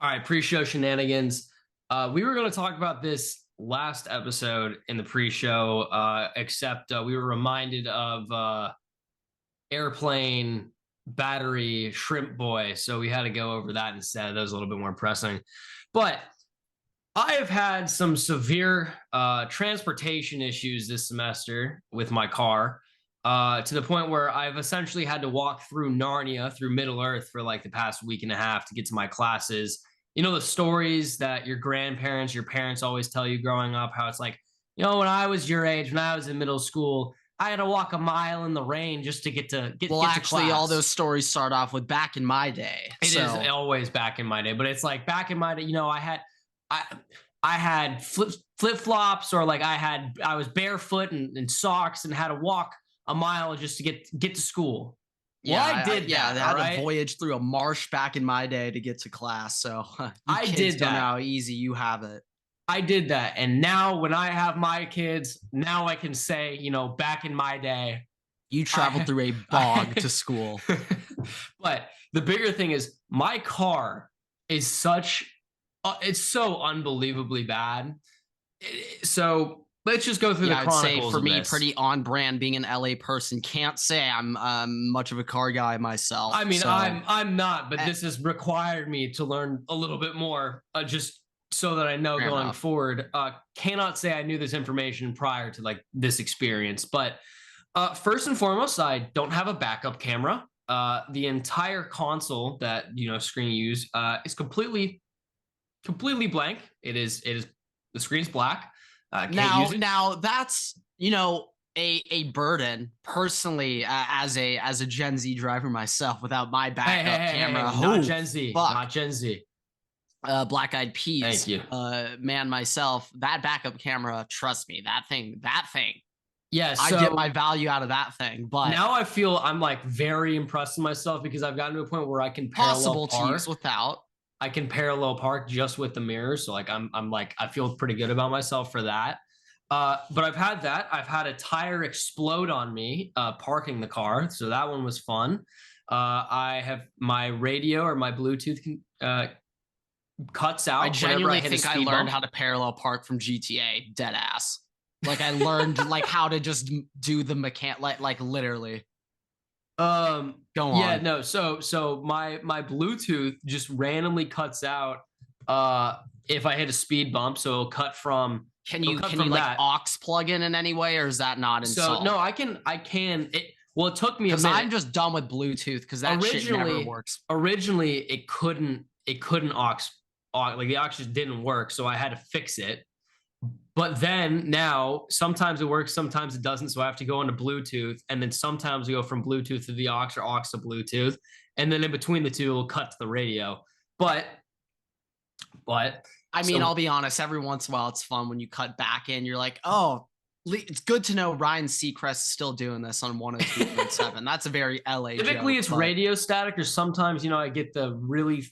All right, pre-show shenanigans. We were going to talk about this last episode in the pre-show, except we were reminded of airplane battery shrimp boy, so we had to go over that instead. That was a little bit more pressing. But I have had some severe transportation issues this semester with my car. To the point where I've essentially had to walk through Narnia, through Middle Earth for like the past week and a half to get to my classes. You know, the stories that your grandparents, your parents always tell you growing up, how it's like, when I was your age, when I was in middle school, I had to walk a mile in the rain just to Well, get to actually, all class. those stories start off with back in my day. It is always back in my day, but it's like back in my day, I I had flip flops, or like I was barefoot and socks and had to walk a mile just to get to school. Well, Yeah, I did yeah, that. they All had to right, voyage through a marsh back in my day to get to class. So you I kids did don't know that. how easy you have it. I did that, and now when I have my kids, now I can say, back in my day, You traveled I, through a bog to school. but the bigger thing is my car is it's so unbelievably bad. So let's just go through the Yeah, I'd say chronicles for of me, this. pretty on brand. Being an LA person, can't say I'm much of a car guy myself. I mean, So I'm not, but eh, this has required me to learn a little bit more, just so that I know fair going enough. forward. Cannot say I knew this information prior to like this experience, but first and foremost, I don't have a backup camera. The entire console that screen you use is completely blank. It is the screen's black. Can't use it. Now that's a burden personally, as a Gen Z driver myself without my Hey, hey, backup hey, hey, camera. hey, not Oh Gen Z, fuck. not Gen Z. Black Eyed Thank Peas, you. man, myself, that backup camera, trust me, that thing, Yeah, I get so my value out of that thing. But now I feel I'm like very impressed with myself because I've gotten to a point where I can parallel possible to use park. without. I can parallel park just with the mirrors. So like I'm like I feel pretty good about myself for that. But I've had that. I've had a tire explode on me parking the car, so that one was fun. I have my radio or my Bluetooth cuts I out whenever I genuinely hit a think I speed learned bump. how to parallel park from GTA, dead ass. Like I learned like how to just do the like literally. Go Yeah, on. no. So my Bluetooth just randomly cuts out if I hit a speed bump. So it'll cut Can you from like that. aux plug in any way, or is that not So installed? no, I can it well it took me a Because minute. I'm just done with Bluetooth because that shit never Originally works. originally it couldn't aux, like the aux just didn't work, so I had to fix it. But then now sometimes it works, sometimes it doesn't. So I have to go into Bluetooth, and then sometimes we go from Bluetooth to the aux or aux to Bluetooth, and then in between the two, we'll cut to the radio. But but I mean, so I'll be honest. Every once in a while, it's fun when you cut back in. You're like, oh, it's good to know Ryan Seacrest is still doing this on 102.7. That's a very LA typically joke, it's but radio static, or sometimes I get the really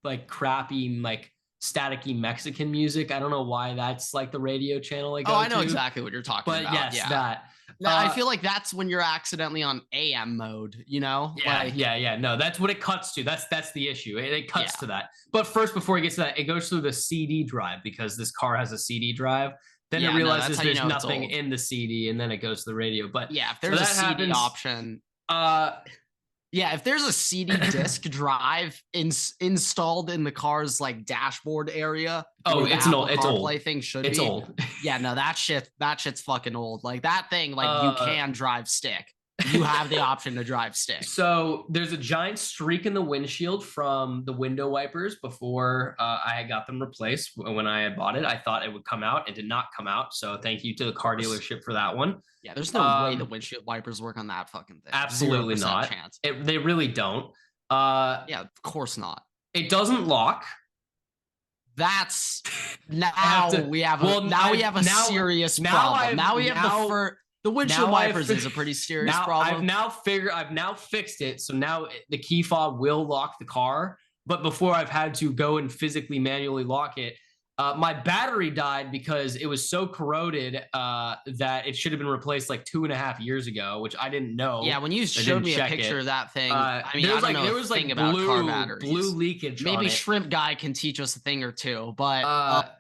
like crappy like staticky Mexican music. I don't know why that's like the radio channel I oh, go I know to, exactly what you're talking but about. yes, Yeah. that. I Uh, feel like that's when you're accidentally on AM mode, Yeah, Like, yeah. No, that's what it cuts to. That's the issue. It yeah. cuts to that. But first, before it gets to that, it goes through the CD drive because this car has a CD drive. Then it Yeah, no, that's realizes how you there's know it's nothing old. in the CD, and then it goes to the radio. But Yeah, if so there's a that CD happens. option, Uh, yeah, if there's a CD disc drive installed in the car's like dashboard area oh, where the Apple it's CarPlay old. thing should It's be, old. yeah, no, that shit's fucking old. Like that thing, like you Uh, can drive stick. You have the option to drive stick. So there's a giant streak in the windshield from the window wipers before I had got them replaced when I had bought it. I thought it would come out. It did not come out. So thank you to the car dealership for that one. Yeah, there's no way the Um, windshield wipers work on that fucking thing. Absolutely 0% not. chance. They really don't. Uh, Yeah, of course not. it doesn't lock. That's I have now to. we have a Well, now we have a now serious now problem. I've Now we have now the windshield now wipers I've is a pretty serious now problem. I've now fixed it. So now the key fob will lock the car. But before I've had to go and physically manually lock it, My battery died because it was so corroded that it should have been replaced like 2.5 years ago, which I didn't know. Yeah, when you I showed didn't me a check picture it. of that thing, I mean, I don't know There a was thing like about car blue batteries. leakage on Maybe it. Shrimp Guy can teach us a thing or two, but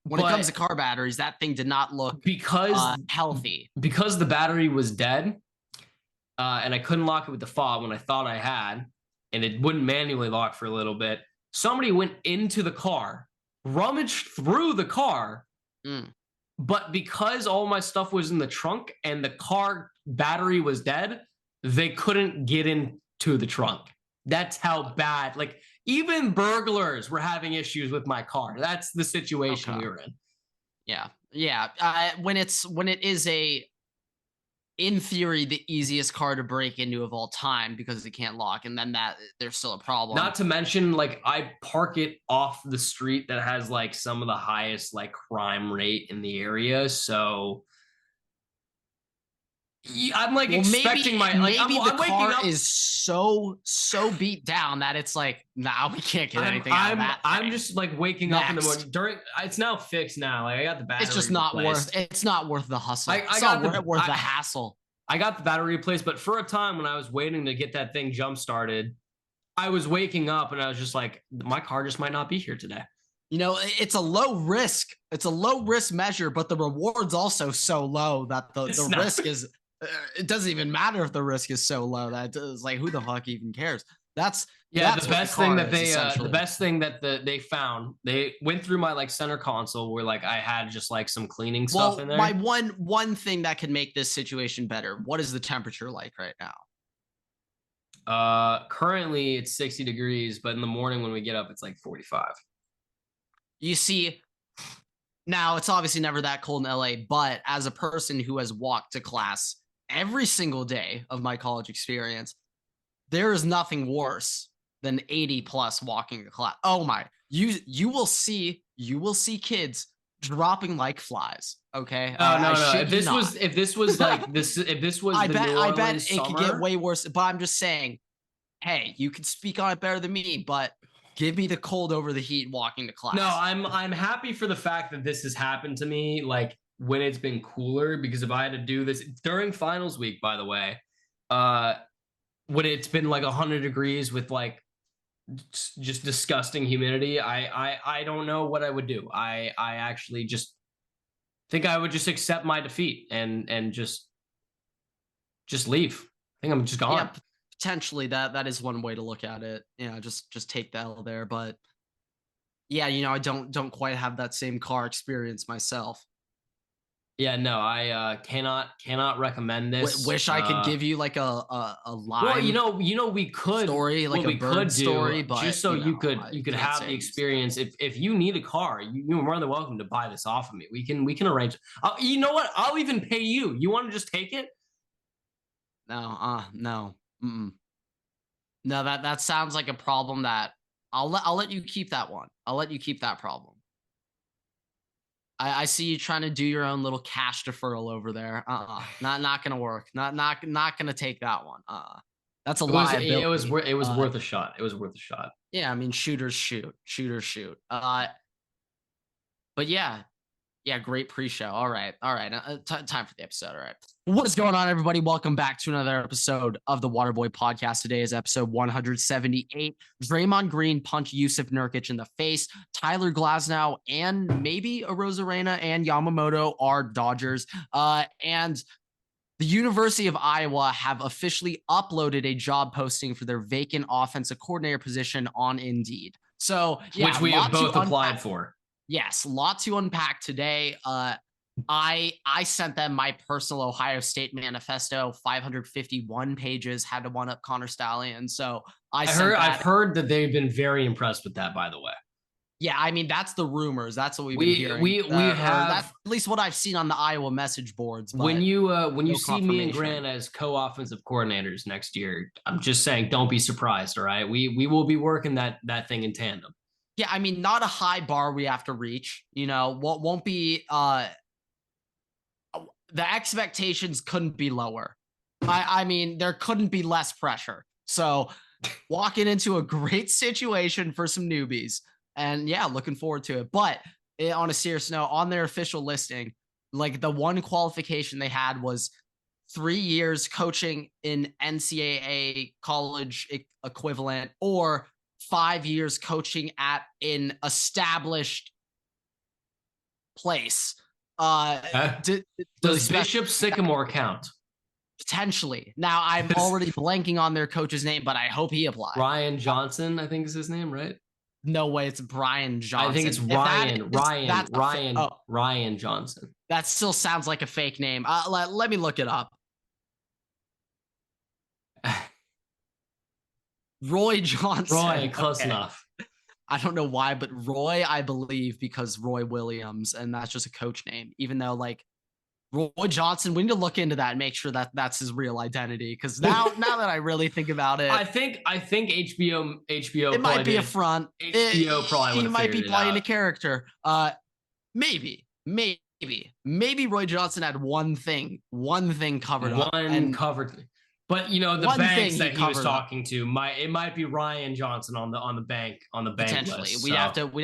when it comes to But car batteries, that thing did not look because healthy. because the battery was dead, and I couldn't lock it with the fob when I thought I had, and it wouldn't manually lock for a little bit. Somebody went into the car, rummaged through the car, Mm. but because all my stuff was in the trunk and the car battery was dead, they couldn't get into the trunk. That's how bad. Like even burglars were having issues with my car. That's the situation Okay. we were in. Yeah. When it is in theory the easiest car to break into of all time because it can't lock, and then that there's still a problem. Not to mention, like I park it off the street that has like some of the highest like crime rate in the area, so I'm like expecting my like maybe the I'm waking car up. is so beat down that it's like, nah, we can't get anything out of that I'm thing. just like waking up in the morning during. It's now fixed now. Like I got the battery. It's just not replaced. it's not worth the hustle. I got worth the hassle. I got the battery replaced, but for a time when I was waiting to get that thing jump started, I was waking up and I was just like, my car just might not be here today. You know, it's a low risk. It's a low risk measure, but the reward's also so low that the risk is. It doesn't even matter if the risk is so low that it's like, who the fuck even cares? That's the best thing that they found. They went through my like center console where like I had just like some cleaning stuff in there. My one thing that could make this situation better. What is the temperature like right now? Currently it's 60 degrees, but in the morning when we get up, it's like 45. You see, now it's obviously never that cold in LA, but as a person who has walked to class every single day of my college experience, there is nothing worse than 80 plus walking to class. Oh my, you will see kids dropping like flies. Okay. No. If this was I bet it could get way worse. But I'm just saying, hey, you can speak on it better than me, but give me the cold over the heat walking to class. No, I'm happy for the fact that this has happened to me like when it's been cooler, because if I had to do this during finals week, by the way, when it's been like 100 degrees with like just disgusting humidity, I don't know what I would do. I actually just think I would just accept my defeat and just leave. I think I'm just gone. Yeah, potentially that is one way to look at it. You know, just take the L there. But yeah, you know, I don't quite have that same car experience myself. Yeah, no, I cannot recommend this. Wish I could give you like a line. Well, we could story, like a bird story, but just so you could have the say experience. If you need a car, you're more than welcome to buy this off of me. We can arrange. You know what? I'll even pay you. You want to just take it? No, no. Mm-mm. No, that sounds like a problem that I'll let you keep that one. I'll let you keep that problem. I see you trying to do your own little cash deferral over there. Not gonna work. Not gonna take that one. That's a liability. It was worth a shot. It was worth a shot. Yeah, I mean, shooters shoot. But yeah, great pre-show. All right. Time for the episode. All right. What is going on, everybody? Welcome back to another episode of the Waterboy Podcast. Today is episode 178. Draymond Green punched Yusuf Nurkic in the face. Tyler Glasnow and maybe Arozarena and Yamamoto are Dodgers. And the University of Iowa have officially uploaded a job posting for their vacant offensive coordinator position on Indeed. So, yeah, which we have both applied for. Yes, a lot to unpack today. I sent them my personal Ohio State manifesto, 551 pages, had to one up Connor Stallion. So I've heard that they've been very impressed with that, by the way. Yeah, I mean, that's the rumors. That's what we've been hearing. We have that's at least what I've seen on the Iowa message boards. When you see me and Grant as co-offensive coordinators next year, I'm just saying, don't be surprised. All right, we will be working that thing in tandem. Yeah, I mean, not a high bar we have to reach. You know, what won't be the expectations couldn't be lower. I mean, there couldn't be less pressure. So walking into a great situation for some newbies. And yeah, looking forward to it. But on a serious note, on their official listing, like the one qualification they had was 3 years coaching in NCAA college equivalent or 5 years coaching at an established place. Does Bishop Sycamore count? Potentially. Now, I'm already blanking on their coach's name, but I hope he applied. Ryan Johnson, I think is his name, right? No way, it's Brian Johnson. I think it's Ryan Johnson. That still sounds like a fake name. Let me look it up. Roy Johnson. Roy, close enough. I don't know why, but Roy, I believe, because Roy Williams, and that's just a coach name. Even though, like, Roy Johnson, we need to look into that and make sure that that's his real identity. Because now that I really think about it, I think HBO. It might be a front. HBO probably. He might be playing a character. Maybe Roy Johnson had one thing covered up. Covered. But the banks that he was talking to might be Ryan Johnson on the bank potentially list, we'd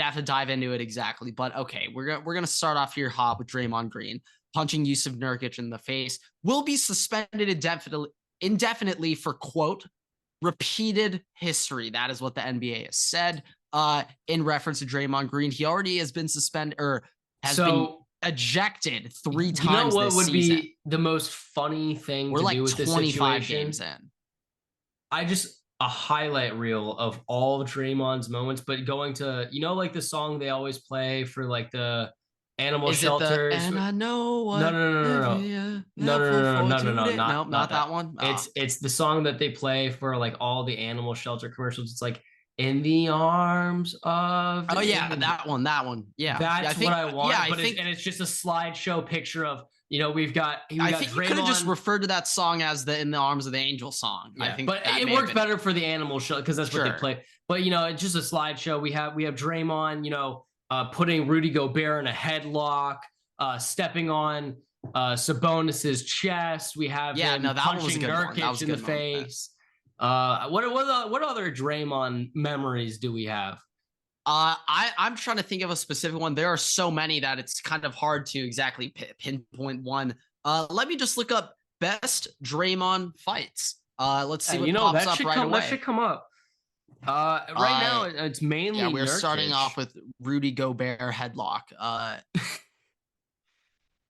have to dive into it exactly. But okay, we're gonna start off here hot with Draymond Green punching Yusuf Nurkic in the face. Will be suspended indefinitely for quote repeated history. That is what the NBA has said in reference to Draymond Green. He already has been suspended or has been ejected 3 times. You know what would season. be the most funny thing We're to like do with 25 this situation? games in. A highlight reel of all of Draymond's moments, but going to like the song they always play for like the animal shelters. And I know what no, not that one. It's the song that they play for like all the animal shelter commercials. It's like in the arms of that one. Yeah, that's what I want. Yeah, it's just a slideshow picture of we've got. I think you could have just referred to that song as the "In the Arms of the Angel" song. Yeah, I think, but it works better for the animal show because that's what they play. But it's just a slideshow. We have Draymond, putting Rudy Gobert in a headlock, stepping on Sabonis's chest. We have him punching Nurkic in the face. What other Draymond memories do we have? I'm trying to think of a specific one. There are so many that it's kind of hard to exactly pinpoint one. Let me just look up best Draymond fights. Let's see what pops up right away. That should come up. Right now, it's mainly we're Nurkic. Starting off with Rudy Gobert headlock. All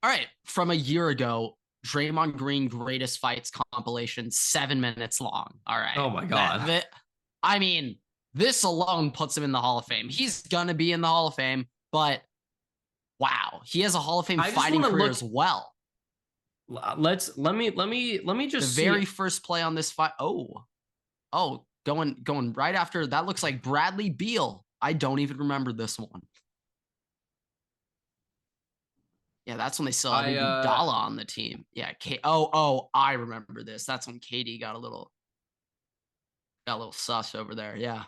right, from a year ago, Draymond Green greatest fights compilation, 7 minutes long. All right. Oh my God. I mean, this alone puts him in the Hall of Fame. He's gonna be in the Hall of Fame, but wow, he has a Hall of Fame fighting career as well. Let me just the very first play on this fight. Oh, going right after that looks like Bradley Beal. I don't even remember this one. Yeah, that's when they still had Iguodala on the team. Yeah, I remember this. That's when KD got a little sus over there. Yeah.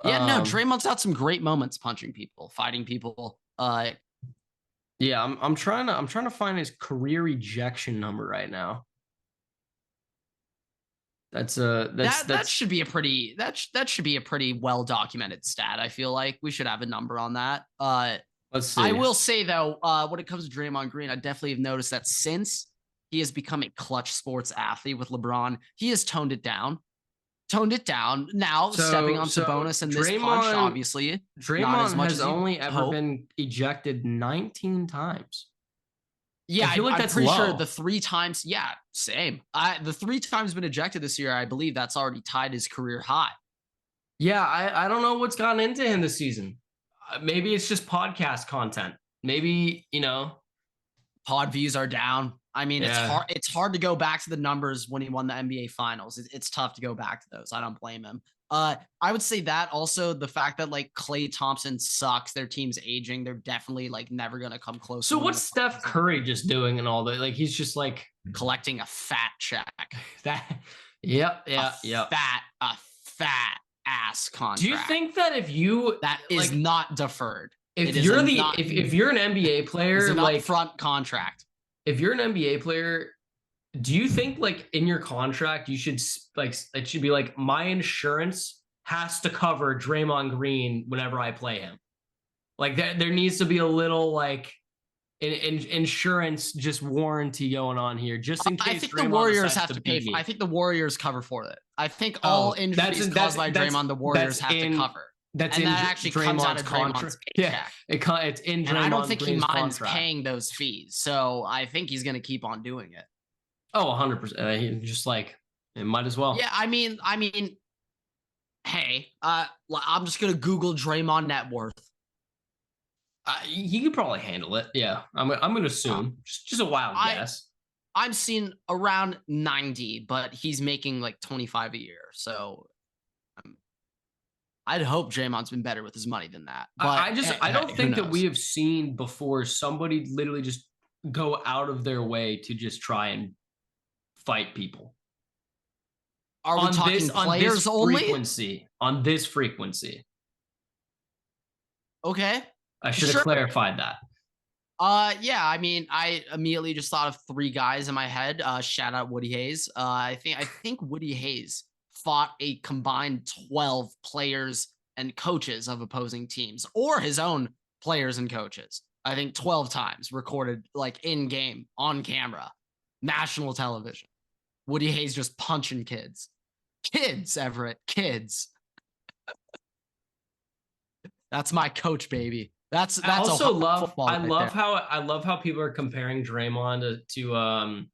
Yeah, no, Draymond's got some great moments punching people, fighting people. Yeah, I'm trying to find his career ejection number right now. That should be a pretty well documented stat. I feel like we should have a number on that. Let's see. I will say though, when it comes to Draymond Green, I definitely have noticed that since he has become a clutch sports athlete with LeBron, he has toned it down. Now stepping on Sabonis and this punch, obviously. Draymond has only ever been ejected 19 times. Yeah, I feel like that's pretty sure the 3 times. Yeah, same. The 3 times been ejected this year. I believe that's already tied his career high. Yeah, I don't know what's gotten into him this season. Maybe it's just podcast content. Maybe pod views are down. I mean, it's hard to go back to the numbers when he won the NBA Finals. It's tough to go back to those. I don't blame him. I would say that also the fact that like Klay Thompson sucks. Their team's aging. They're definitely like never gonna come close. So what's Steph Curry just doing and all that? Like he's just like collecting a fat check. A fat ass contract. Do you think that that is not deferred? If you're an NBA player, it's an like upfront contract. If you're an NBA player, do you think like in your contract you should like it should be like my insurance has to cover Draymond Green whenever I play him? Like there needs to be a little like insurance just warranty going on here, just in I case think the Draymond Warriors decides have to to pay beat for. I me. think the Warriors cover for it. I think all Oh, injuries caused by Draymond, the Warriors have to cover, that's and in that actually comes out Draymond's of Draymond's contract. Yeah, paycheck. it's in And I don't Draymond think he Green's minds contract. paying those fees, so I think he's going to keep on doing it. Oh, 100%. Just like it might as well. Yeah, hey, I'm just gonna Google Draymond net worth. He could probably handle it. Yeah, I'm gonna assume just a wild guess. I'm seeing around 90, but he's making like 25 a year. So I'd hope Draymond's been better with his money than that. But I don't think that we knows? have seen before somebody literally just go out of their way to just try and fight people. Are we talking players only? On this frequency. Okay. I should have clarified that. Yeah, I immediately just thought of three guys in my head. Shout out Woody Hayes. I think Woody Hayes fought a combined 12 players and coaches of opposing teams, or his own players and coaches. I think 12 times recorded, like in game, on camera, national television. Woody Hayes just punching kids. Kids, Everett, kids. That's my coach, baby. That's I also love right I love how people are comparing Draymond to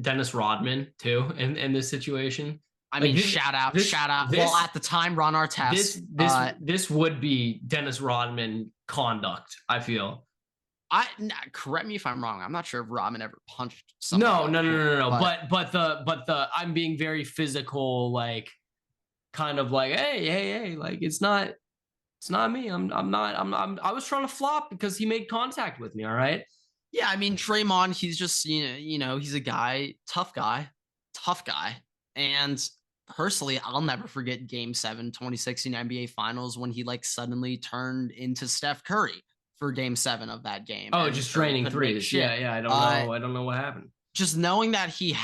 Dennis Rodman too in this situation. I mean, shout out. Well, at the time, Ron Artest. This would be Dennis Rodman conduct, I feel. Correct me if I'm wrong. I'm not sure if Rodman ever punched someone. No. But the I'm being very physical, like kind of like, hey, like it's not me. I was trying to flop because he made contact with me. All right. Yeah, I mean, Draymond, he's just, he's a guy, tough guy. And personally, I'll never forget Game 7, 2016 NBA Finals when he like suddenly turned into Steph Curry for Game 7 of that game. Oh, just draining threes. Yeah. I don't know. I don't know what happened. Just knowing that he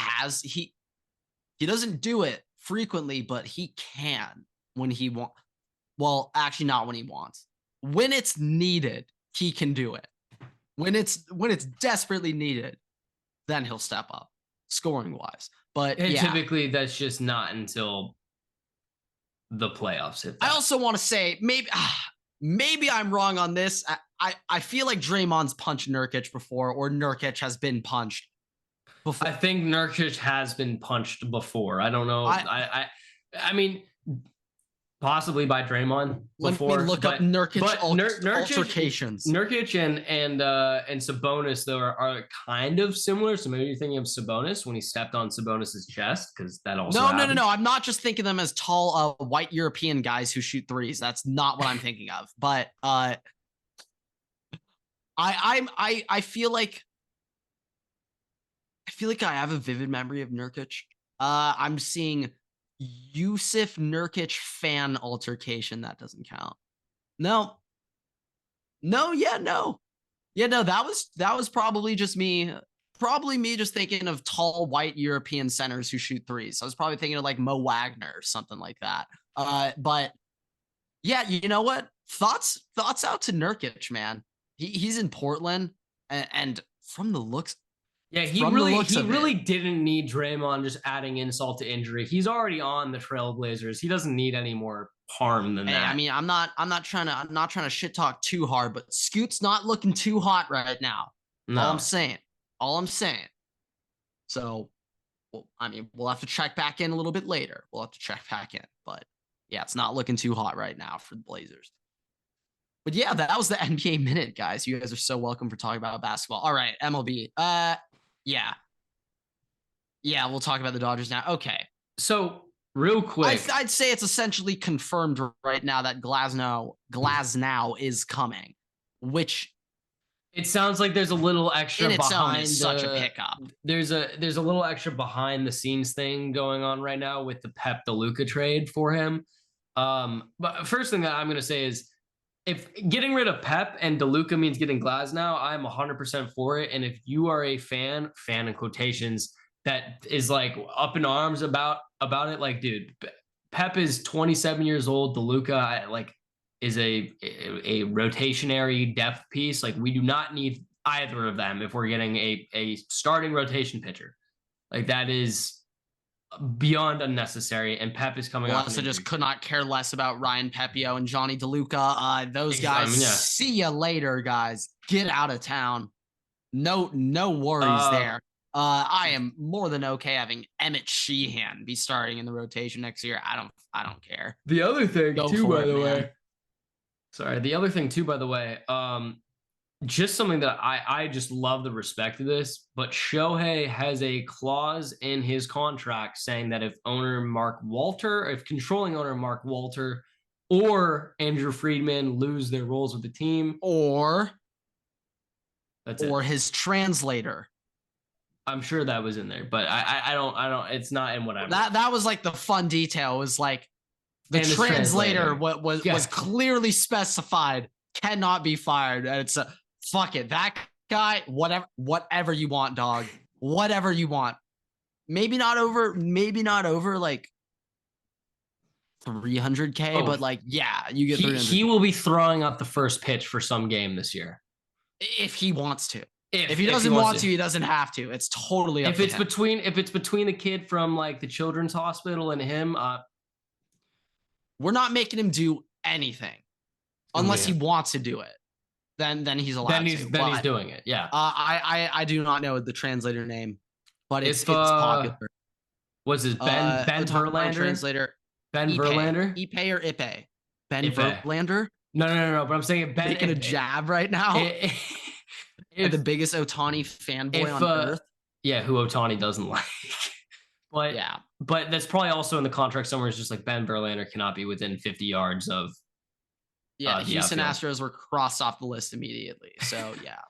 doesn't do it frequently, but he can when he wants. Well, actually, not when he wants. When it's needed, he can do it. When it's desperately needed, then he'll step up, scoring wise. But typically, that's just not until the playoffs hit. I also want to say maybe I'm wrong on this. I feel like Draymond's punched Nurkic before, or Nurkic has been punched before. I think Nurkic has been punched before. I don't know. I mean, possibly by Draymond before. Let me look up Nurkic altercations. Nurkic and Sabonis though are kind of similar. So maybe you're thinking of Sabonis when he stepped on Sabonis's chest, because that also happens. No. I'm not just thinking of them as tall white European guys who shoot threes. That's not what I'm thinking of. But I feel like I have a vivid memory of Nurkic. I'm seeing Yusuf Nurkic fan altercation. That doesn't count. No. That was probably just me. Probably me just thinking of tall white European centers who shoot threes. I was probably thinking of like Mo Wagner or something like that. But yeah, you know what? Thoughts out to Nurkic, man. He's in Portland, and from the looks. Yeah, he really didn't need Draymond just adding insult to injury. He's already on the Trailblazers. He doesn't need any more harm than that. I mean, I'm not trying to shit talk too hard, but Scoot's not looking too hot right now. No. All I'm saying. So, well, I mean, we'll have to check back in a little bit later. But yeah, it's not looking too hot right now for the Blazers. But yeah, that was the NBA Minute, guys. You guys are so welcome for talking about basketball. All right, MLB. Yeah, we'll talk about the Dodgers now. Okay. So real quick, I'd say it's essentially confirmed right now that Glasnow is coming, which it sounds like there's a little extra in its behind own is such a pickup. There's a little extra behind the scenes thing going on right now with the Pep DeLuca trade for him. But first thing that I'm going to say is, if getting rid of Pep and DeLuca means getting Glasnow, I'm 100% for it. And if you are a fan in quotations, that is like up in arms about it, like, dude, Pep is 27 years old. DeLuca, is a rotationary depth piece. Like we do not need either of them if we're getting a starting rotation pitcher. Like that is beyond unnecessary. And Pep is coming Well, off. also just could not care less about Ryan Pepio and Johnny DeLuca. Those guys, I mean, yeah. See you later, guys. Get out of town. No worries there. I am more than okay having Emmett Sheehan be starting in the rotation next year. I don't care. The other thing Go too, for by it, the man. way. Sorry. The other thing too, by the way. Just something that I just love the respect of this, but Shohei has a clause in his contract saying that if controlling owner Mark Walter or Andrew Friedman lose their roles with the team, or that's it. his translator. I'm sure that was in there, but I don't. It's not in what I'm. That was like the fun detail. Was like the translator was clearly specified cannot be fired, and it's fuck it. That guy, whatever you want, dog. Whatever you want. Maybe not over like 300K, but like, yeah, you get 300. He will be throwing up the first pitch for some game this year. If he wants to. If he doesn't want to, he doesn't have to. It's totally up to him. If it's between the kid from like the children's hospital and him, we're not making him do anything unless he wants to do it. Then he's allowed then he's doing it. Yeah. I do not know the translator name, but it's popular. Was it Ben Verlander? Translator. Ben Verlander? Ipe or Ipe? Ben Ipe. Verlander? No. But I'm saying Ben. Making a jab right now. The biggest Ohtani fanboy on earth. Yeah, who Ohtani doesn't like. But yeah. But that's probably also in the contract somewhere. It's just like Ben Verlander cannot be within 50 yards of. Yeah, Houston Astros were crossed off the list immediately. So yeah.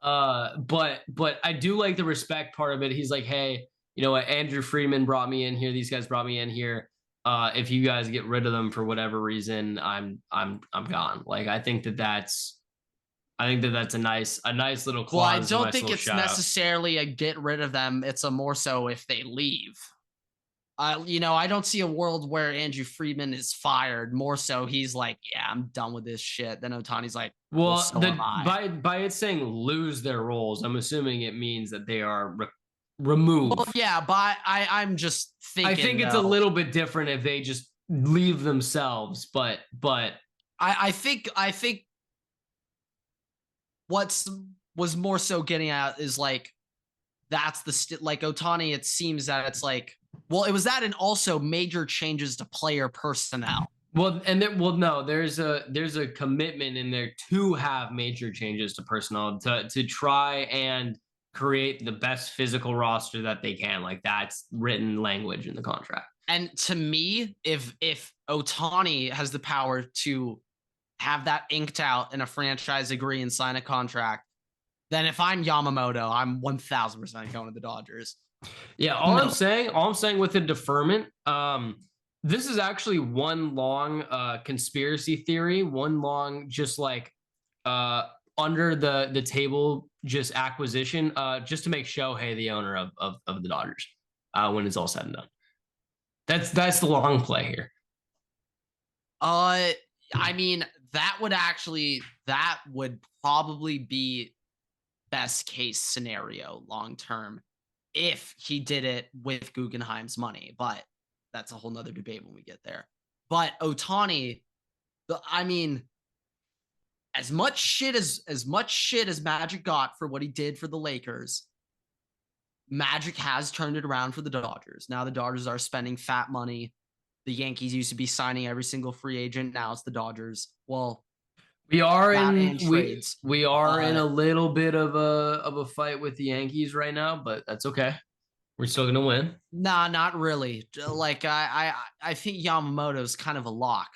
But I do like the respect part of it. He's like, hey, you know what? Andrew Friedman brought me in here. These guys brought me in here. If you guys get rid of them for whatever reason, I'm gone. Like I think that's a nice little clause. Well, I don't think it's necessarily a get rid of them. It's a more so if they leave. I don't see a world where Andrew Friedman is fired. More so, he's like, yeah, I'm done with this shit. Then Ohtani's like, well, so by it saying lose their roles, I'm assuming it means that they are removed. Well, yeah, but I'm just thinking. I think it's a little bit different if they just leave themselves. But I think was more so getting at is like that's like Ohtani. It seems that it's like. Well, it was that, and also major changes to player personnel. Well, no, there's a commitment in there to have major changes to personnel to try and create the best physical roster that they can. Like that's written language in the contract. And to me, if Ohtani has the power to have that inked out in a franchise agree and sign a contract, then if I'm Yamamoto, I'm 1,000% going to the Dodgers. Yeah, all I'm saying with the deferment, this is actually one long conspiracy theory, one long just like under the table just acquisition, just to make Shohei the owner of the Dodgers when it's all said and done. That's the long play here. I mean, that would probably be best case scenario long term if he did it with Guggenheim's money, but that's a whole nother debate when we get there. But Ohtani, I mean, as much shit as Magic got for what he did for the Lakers, Magic has turned it around for the Dodgers. Now the Dodgers are spending fat money. The Yankees used to be signing every single free agent. Now it's the Dodgers. Well, we are in a little bit of a fight with the Yankees right now, but that's okay. We're still gonna win. Nah, not really. Like I think Yamamoto's kind of a lock,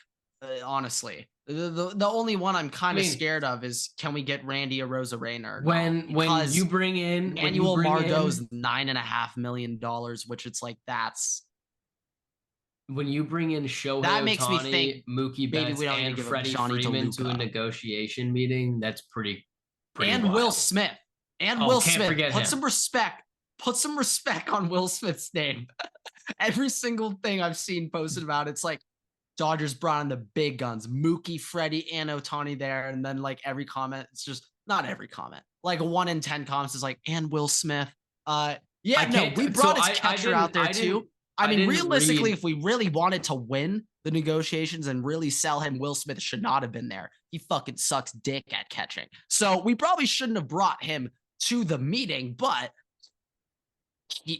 honestly. The only one I'm kind of scared of is can we get Randy Arozarena? When you bring in Manuel Margot's $9.5 million, which it's like that's. When you bring in Shohei that makes Ohtani, me think Mookie Betts, and Freddie Freeman to a negotiation meeting, that's pretty and wild. Will Smith. And Will Smith. Put some respect on Will Smith's name. Every single thing I've seen posted about it's like Dodgers brought in the big guns, Mookie, Freddie, and Ohtani there. And then like every comment, it's just not every comment. Like 1 in 10 comments is like, and Will Smith. We brought his catcher out there too. I mean, realistically, if we really wanted to win the negotiations and really sell him, Will Smith should not have been there. He fucking sucks dick at catching. So we probably shouldn't have brought him to the meeting, but you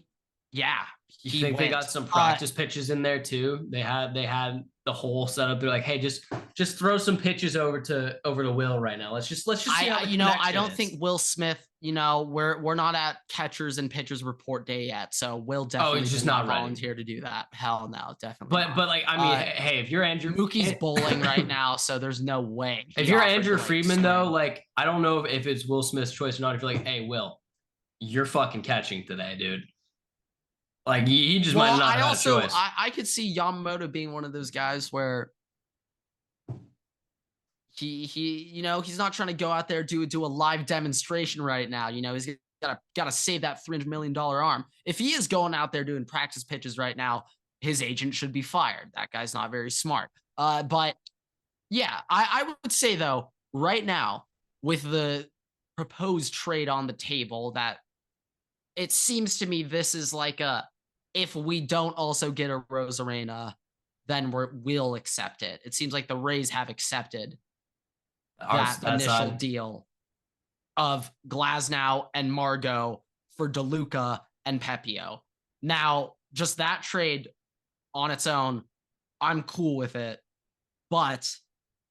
think they got some practice pitches in there too? They had the whole setup. They're like, hey, just throw some pitches over to Will right now. Let's just see how I don't think Will Smith, we're not at catchers and pitchers report day yet. So Will definitely just not volunteer to do that. Hell no, definitely. But like, I mean, hey, if you're Andrew, Mookie's bowling right now, so there's no way. If you're Andrew Friedman though, like, I don't know if it's Will Smith's choice or not. If you're like, hey, Will, you're fucking catching today, dude. Like he just might not have a choice. I could see Yamamoto being one of those guys where he's not trying to go out there do a live demonstration right now. He's gotta save that $300 million arm. If he is going out there doing practice pitches right now, his agent should be fired. That guy's not very smart. But yeah, I would say though, right now with the proposed trade on the table, that it seems to me this is like if we don't also get a Rosarena, then we'll accept it. It seems like the Rays have accepted that initial deal of Glasnow and Margot for DeLuca and Pepio. Now, just that trade on its own, I'm cool with it, but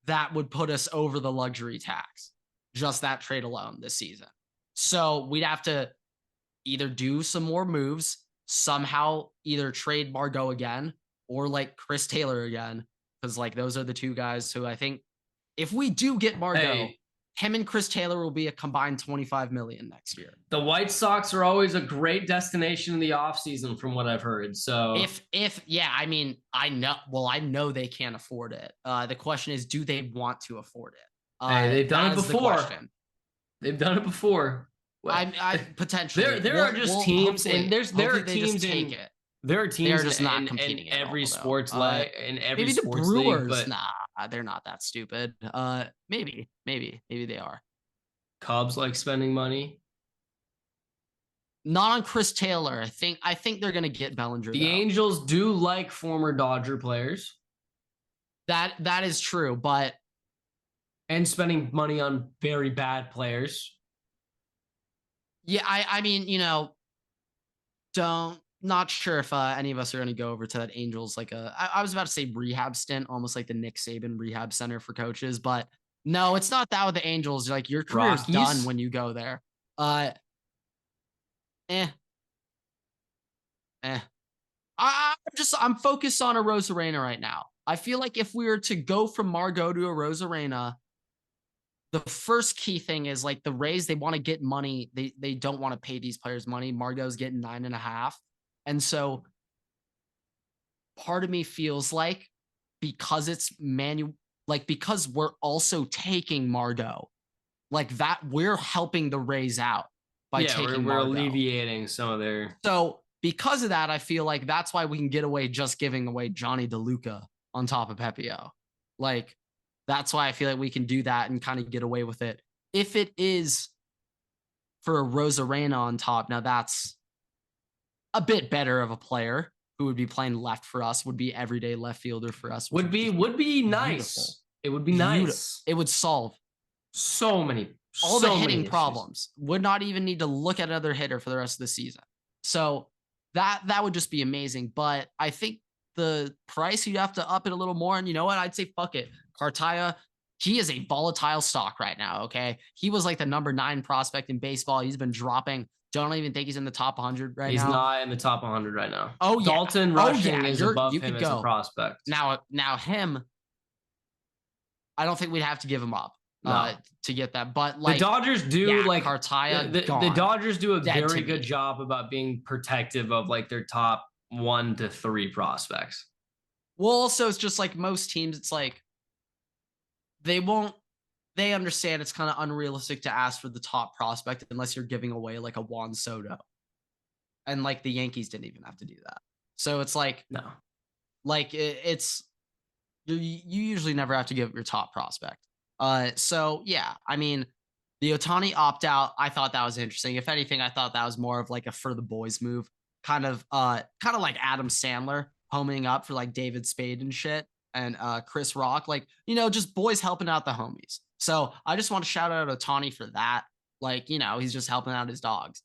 that would put us over the luxury tax. Just that trade alone this season. So we'd have to either do some more moves, somehow either trade Margot again or like Chris Taylor again, because like those are the two guys who I think if we do get Margot, him and Chris Taylor will be a combined $25 million next year. The White Sox are always a great destination in the offseason from what I've heard. So I know they can't afford it. The question is, do they want to afford it? They've done it before. They've done it before. I potentially there are just teams, and there are teams take it. There are teams they're just not competing in every all, sports league. In every maybe sports the Brewers, league, but they're not that stupid. Maybe they are. Cubs like spending money. Not on Chris Taylor. I think they're gonna get Bellinger. The Angels do like former Dodger players. That is true, but and spending money on very bad players. Yeah, I mean, not sure if any of us are going to go over to that Angels, I was about to say rehab stint, almost like the Nick Saban rehab center for coaches, but no, it's not that with the Angels. Like your career's done when you go there. I'm focused on a Rosarena right now. I feel like if we were to go from Margot to a Rosarena, the first key thing is like the Rays, they want to get money. They don't want to pay these players money. Margot's getting 9.5. And so part of me feels like because it's because we're also taking Margot, like that, we're helping the Rays out by taking we're Margot. Alleviating some of their. So because of that, I feel like that's why we can get away just giving away Johnny DeLuca on top of Pepio. Like, that's why I feel like we can do that and kind of get away with it. If it is for a Rosarena on top, now that's a bit better of a player who would be playing left for us, would be everyday left fielder for us. Would be nice. It would be nice. It would solve all the hitting problems. Would not even need to look at another hitter for the rest of the season. So that would just be amazing. But I think the price, you'd have to up it a little more. And you know what? I'd say fuck it. Cartaya, he is a volatile stock right now, okay? He was like the number 9 prospect in baseball. He's been dropping. Don't even think he's in the top 100 right now. He's not in the top 100 right now. Oh, yeah. Dalton Rushing is above him as a prospect. Now him, I don't think we'd have to give him up to get that. But like the Dodgers do Cartaya, the Dodgers do a very good job about being protective of like their top 1 to 3 prospects. Well, also it's just like most teams, it's like they understand it's kind of unrealistic to ask for the top prospect unless you're giving away like a Juan Soto. And like the Yankees didn't even have to do that. So it's like, no, like it's, you usually never have to give up your top prospect. So yeah, I mean, the Ohtani opt out, I thought that was interesting. If anything, I thought that was more of like a for the boys move, kind of like Adam Sandler homing up for like David Spade and shit, and Chris Rock, like, you know, just boys helping out the homies. So I just want to shout out Ohtani for that. Like, you know, he's just helping out his dogs.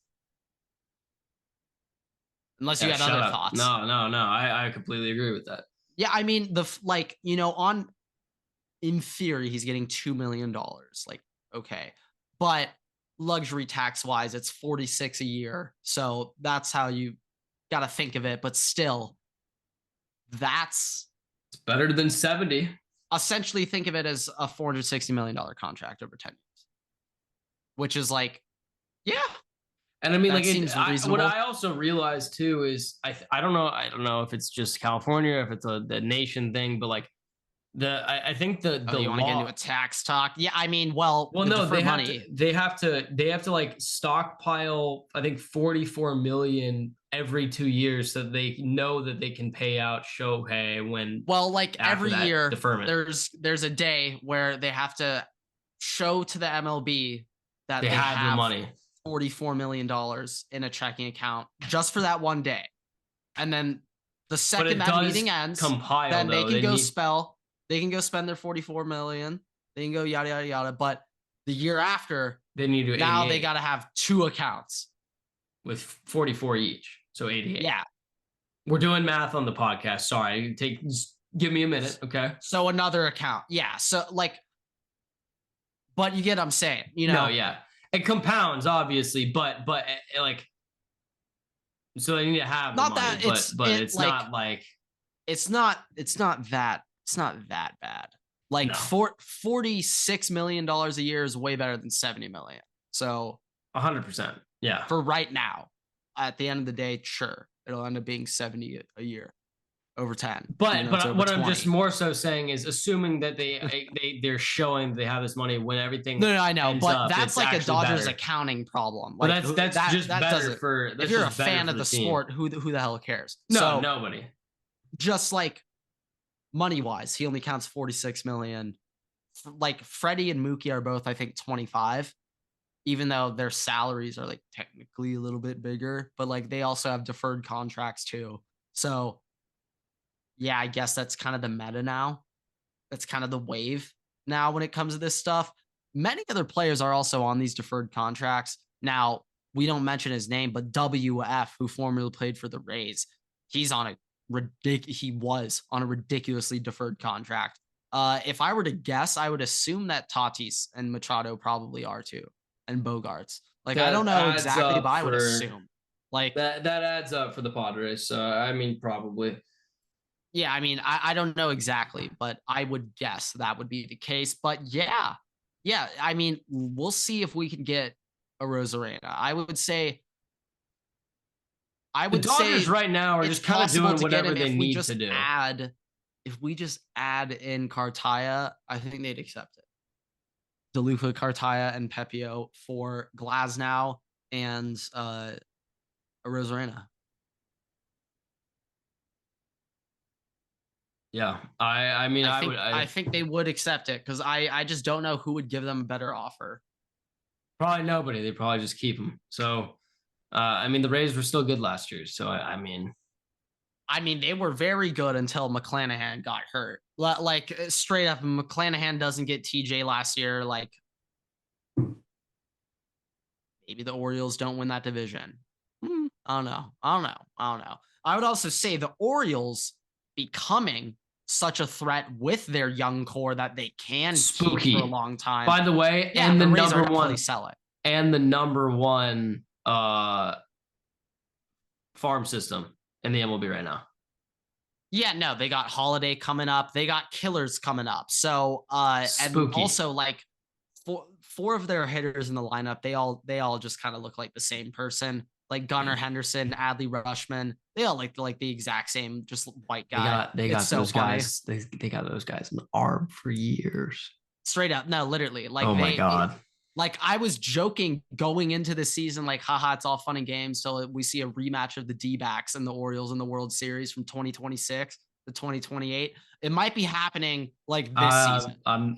Unless you Yeah, had shut other up. thoughts. No. I completely agree with that. Yeah, I mean, like, you know, on in theory, he's getting $2 million. Like, okay. But luxury tax wise, it's 46 a year. So that's how you got to think of it. But still, that's It's better than 70. essentially think of it as a $460 million contract over 10 years, which is like, yeah, And I mean, that like, seems what reasonable. I also realized too is I don't know. I don't know if it's just California, if it's the nation thing, but like I think Oh, the you want to get into law. a tax talk? Yeah, I mean, well, Well, the no, deferred money. they have to like stockpile, I think 44 million every 2 years so they know that they can pay out Shohei when Well, like after every that year, deferment. there's a day where they have to show to the MLB that They they have the have money. $44 million in a checking account just for that one day. And then the But second it that does meeting ends, compile then they though. can go spell, they can go spend their 44 million, they can go yada yada yada. But the year after, they need to do now they 88 gotta have two accounts. with 44 each. So 88. Yeah. We're doing math on the podcast. Sorry. Just give me a minute, okay? So another account. Yeah. So like, but you get what I'm saying, you No, know? yeah. It compounds obviously, but like so they need to have the Not money, that but it's like not like it's not that bad. Like no. $46 million a year is way better than 70 million. So 100%. Yeah. for right now, at the end of the day, sure, it'll end up being 70 a year over 10, even though it's over What 20. I'm just more so saying is assuming that they're showing they have this money when everything No, I know, ends but up, that's it's like a actually Dodgers better. accounting problem. But Like that's just that better doesn't. for If that's you're a just better fan for of the team. sport, who the hell cares? No, So nobody. just like money wise, he only counts 46 million. Like Freddie and Mookie are both, I think, 25, even though their salaries are like technically a little bit bigger, but like they also have deferred contracts too. So yeah, I guess that's kind of the meta now. That's kind of the wave now when it comes to this stuff. Many other players are also on these deferred contracts. Now, we don't mention his name, but WF, who formerly played for the Rays, he's on a he was on a ridiculously deferred contract. If I were to guess, I would assume that Tatis and Machado probably are too, and Bogarts. Like, I don't That know adds exactly, but up I would for assume. Like, that adds up for the Padres. So I mean, probably. yeah, I mean, I don't know exactly, but I would guess that would be the case. But yeah, I mean, we'll see if we can get a Rosarena. I The would Dodgers say right now are it's just kind of possible doing to get whatever him they need to do. if we just add in Cartaya, I think they'd accept it. DeLuca, Cartaya, and Pepio for Glasnow and a Rosarena. Yeah, I mean, I think they would accept it because I just don't know who would give them a better offer. probably nobody. They probably just keep him. So, I mean, the Rays were still good last year. So, I mean, they were very good until McClanahan got hurt. Like straight up, McClanahan doesn't get TJ last year. Like maybe the Orioles don't win that division. I don't know. I would also say the Orioles becoming such a threat with their young core that they can keep for a long time. By the way, yeah, and the Rays number are one sell it. and the number one farm system in the MLB right now. Yeah, no, they got Holiday coming up. They got Killers coming up. So, and also like four of their hitters in the lineup, they all just kind of look like the same person. Like Gunnar Henderson, Adley Rushman, they all like the exact same, just white guy. They got so those funny. guys. They got those guys in the arm for years. Straight up, no, literally. Like, oh my god. Like I was joking going into the season, like, haha, it's all fun and games till we see a rematch of the D-backs and the Orioles in the World Series from 2026. the 2028. It might be happening like this season. I'm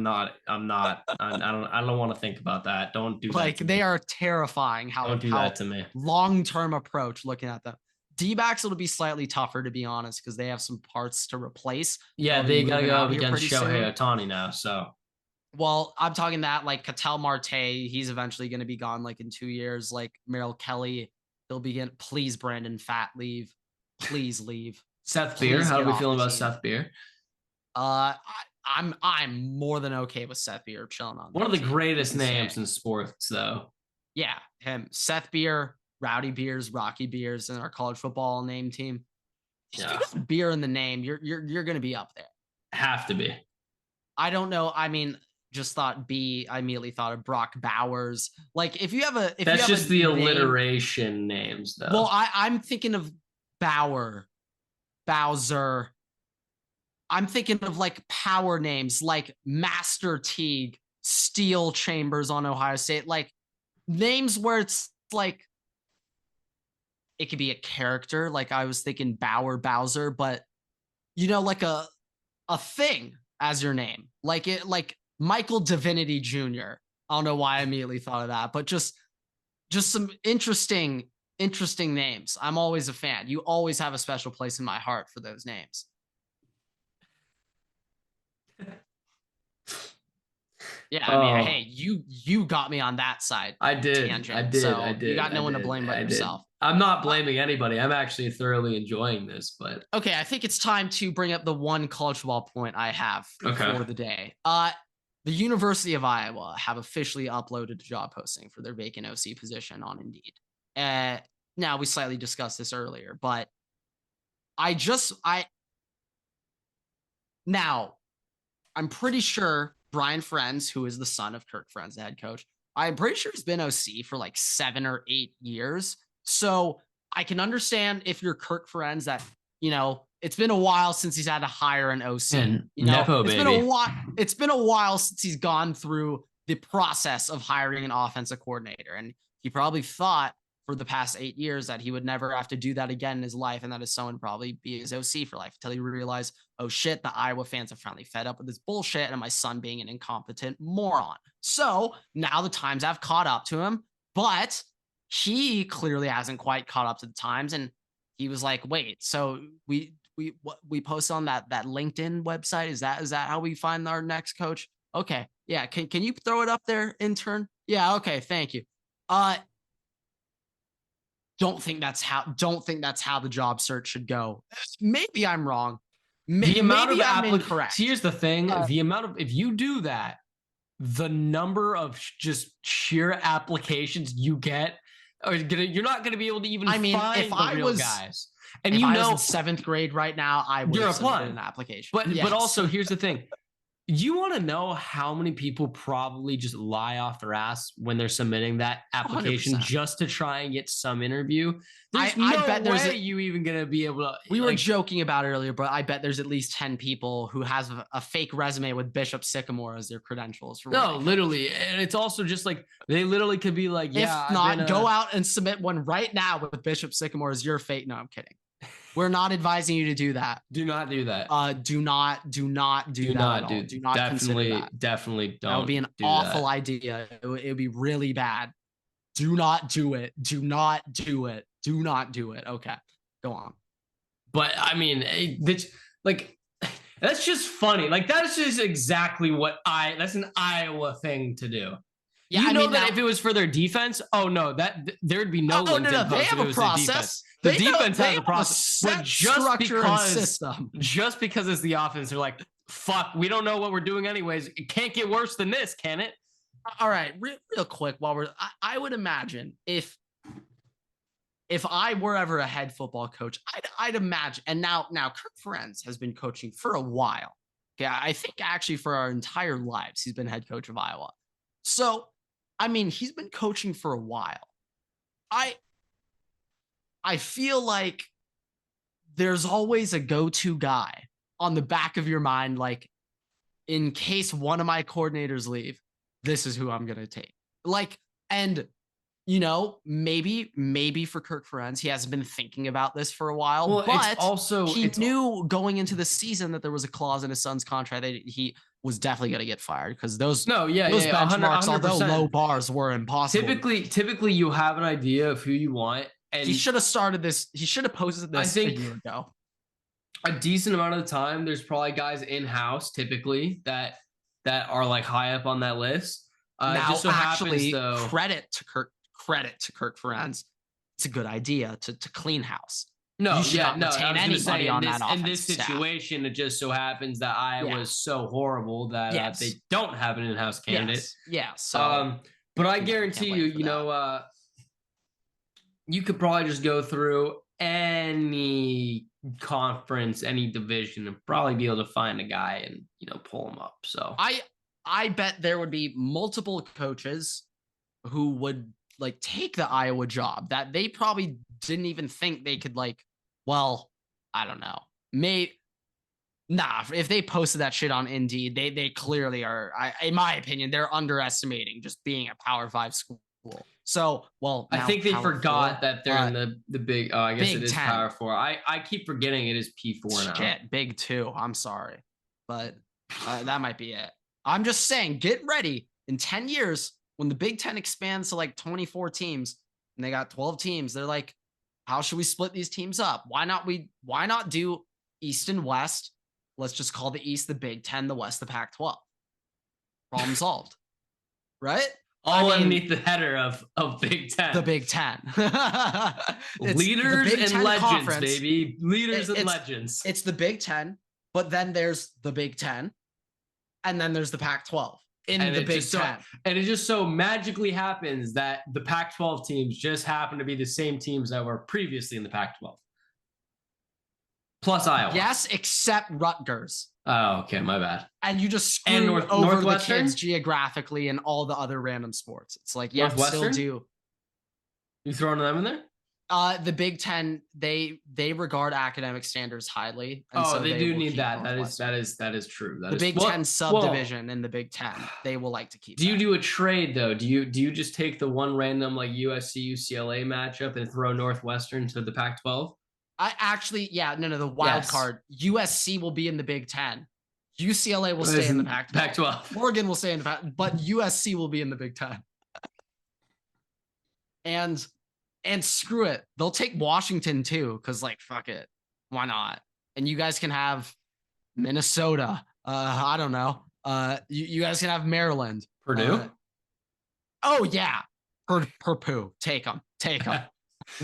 not. I don't want to think about that. Don't do that. Like they are terrifying. Don't do that to me. Long-term approach looking at them. D-backs will be slightly tougher, to be honest, because they have some parts to replace. Yeah, they got to go up against Shohei Ohtani now. So, well, I'm talking that like Ketel Marte, he's eventually going to be gone like in 2 years. Like Merrill Kelly, he'll begin. Please, Brandon Fat, leave. Please leave. Seth Beer, how do we feel about Seth Beer? I'm more than okay with Seth Beer chilling on. One of the greatest names in sports, though. Yeah, him, Seth Beer, Rowdy Beers, Rocky Beers, and our college football name team. If you got beer in the name, you're gonna be up there. Have to be. I don't know. I mean, just thought B. I immediately thought of Brock Bowers. Like if you have a, that's just the alliteration names, though. Well, I'm thinking of Bowser. I'm thinking of like power names like Master Teague, Steel Chambers on Ohio State, like names where it's like it could be a character. Like I was thinking Bowser, but like a thing as your name, like Michael Divinity Jr. I don't know why I immediately thought of that, but just some interesting names. I'm always a fan. You always have a special place in my heart for those names. Yeah, I mean, hey, you got me on that side. I did. Tangent, I did. so I did. You got no one to blame but yourself. I'm not blaming anybody. I'm actually thoroughly enjoying this, but okay, I think it's time to bring up the one college football point I have for the day. The University of Iowa have officially uploaded a job posting for their vacant OC position on Indeed. Now we slightly discussed this earlier, but now I'm pretty sure Brian Friends, who is the son of Kirk Friends, the head coach, I'm pretty sure he's been OC for like 7 or 8 years. So I can understand if you're Kirk Friends that, it's been a while since he's had to hire an OC. It's been a while since he's gone through the process of hiring an offensive coordinator. And he probably thought for the past 8 years that he would never have to do that again in his life, and that his son would probably be his OC for life, until he realized, oh shit, the Iowa fans are finally fed up with this bullshit and my son being an incompetent moron. So now the times have caught up to him, but he clearly hasn't quite caught up to the times. And he was like, wait, so we post on that LinkedIn website? Is that how we find our next coach? Okay. Yeah. Can you throw it up there, intern? Yeah. Okay. Thank you. Don't think that's how the job search should go. Maybe I'm wrong. The amount of incorrect. Here's the thing: if you do that, the number of just sheer applications you get, you're not going to be able to even find the real guys. And if I was in 7th grade right now, I would have submitted an application. But also, here's the thing. You want to know how many people probably just lie off their ass when they're submitting that application 100%. Just to try and get some interview? I bet you even going to be able to. We were joking about it earlier, but I bet there's at least 10 people who has a fake resume with Bishop Sycamore as their credentials. Literally. And it's also just like, they literally could be like, yeah. If not, go out and submit one right now with Bishop Sycamore as your fake. No, I'm kidding. We're not advising you to do that. Do not do that. Do not do that. Do not definitely, consider that. Definitely don't. That would be an awful idea. It would be really bad. Do not do it. Do not do it. Do not do it. Okay, go on. But I mean, that's just funny. Like that's just exactly that's an Iowa thing to do. Yeah, that if it was for their defense, there'd be no LinkedIn post. They have a process. The defense has a process. But just because it's the offense, they're like, fuck, we don't know what we're doing anyways. It can't get worse than this, can it? All right, real quick, I would imagine if I were ever a head football coach, I'd imagine, and now Kirk Ferentz has been coaching for a while. Okay, I think actually for our entire lives, he's been head coach of Iowa. So, I mean, he's been coaching for a while. I feel like there's always a go-to guy on the back of your mind, like, in case one of my coordinators leave, this is who I'm going to take. Like, and maybe for Kirk Ferentz, he hasn't been thinking about this for a while, Well, but he knew going into the season that there was a clause in his son's contract that he was definitely going to get fired because those benchmarks, 100%. although low bars, were impossible. Typically, you have an idea of who you want, and he should have started this. He should have posted this a year ago. A decent amount of the time, there's probably guys in house typically that are like high up on that list. Now, just so actually, happens, though, credit to Kirk Ferentz. It's a good idea to clean house. No, retain anybody on that offensive in this situation, staff. It just so happens that Iowa is so horrible that they don't have an in-house candidate. So, but I guarantee you, you could probably just go through any conference, any division, and probably be able to find a guy and pull him up. So I bet there would be multiple coaches who would take the Iowa job that they probably didn't even think they could I don't know. If they posted that shit on Indeed, they clearly are, in my opinion, they're underestimating just being a Power 5 school. So, I think they forgot that they're in the big, I guess it is 10. Power 4. I keep forgetting it is P4 now. Shit, Big 2. I'm sorry. But that might be it. I'm just saying, get ready. In 10 years, when the Big 10 expands to 24 teams and they got 12 teams, they're like, how should we split these teams up? Why not do East and West? Let's just call the East the Big 10, the West the Pac-12. Problem solved. Right? Underneath the header of Big 10. The Big 10. Leaders and legends, baby. Leaders and legends. It's the Big 10, but then there's the Big 10, and then there's the Pac-12 in the Big 10. And it just so magically happens that the Pac-12 teams just happen to be the same teams that were previously in the Pac-12. Plus Iowa. Yes, except Rutgers. Oh, okay, my bad. And you just screw over the kids geographically and all the other random sports. It's like, yeah, still do. You throwing them in there? The Big 10, they regard academic standards highly. And so they do need that. That is true. The Big 10 subdivision in the Big 10, they will like to keep. Do you do a trade though? Do you just take the one random USC UCLA matchup and throw Northwestern to the Pac-12? I actually, the wild card. USC will be in the Big 10. UCLA will stay in the Pac-12. Oregon will stay in the Pac-12, but USC will be in the Big 10. And screw it. They'll take Washington too, because fuck it. Why not? And you guys can have Minnesota. I don't know. You guys can have Maryland. Purdue? Oh, yeah. Purdue. Take them.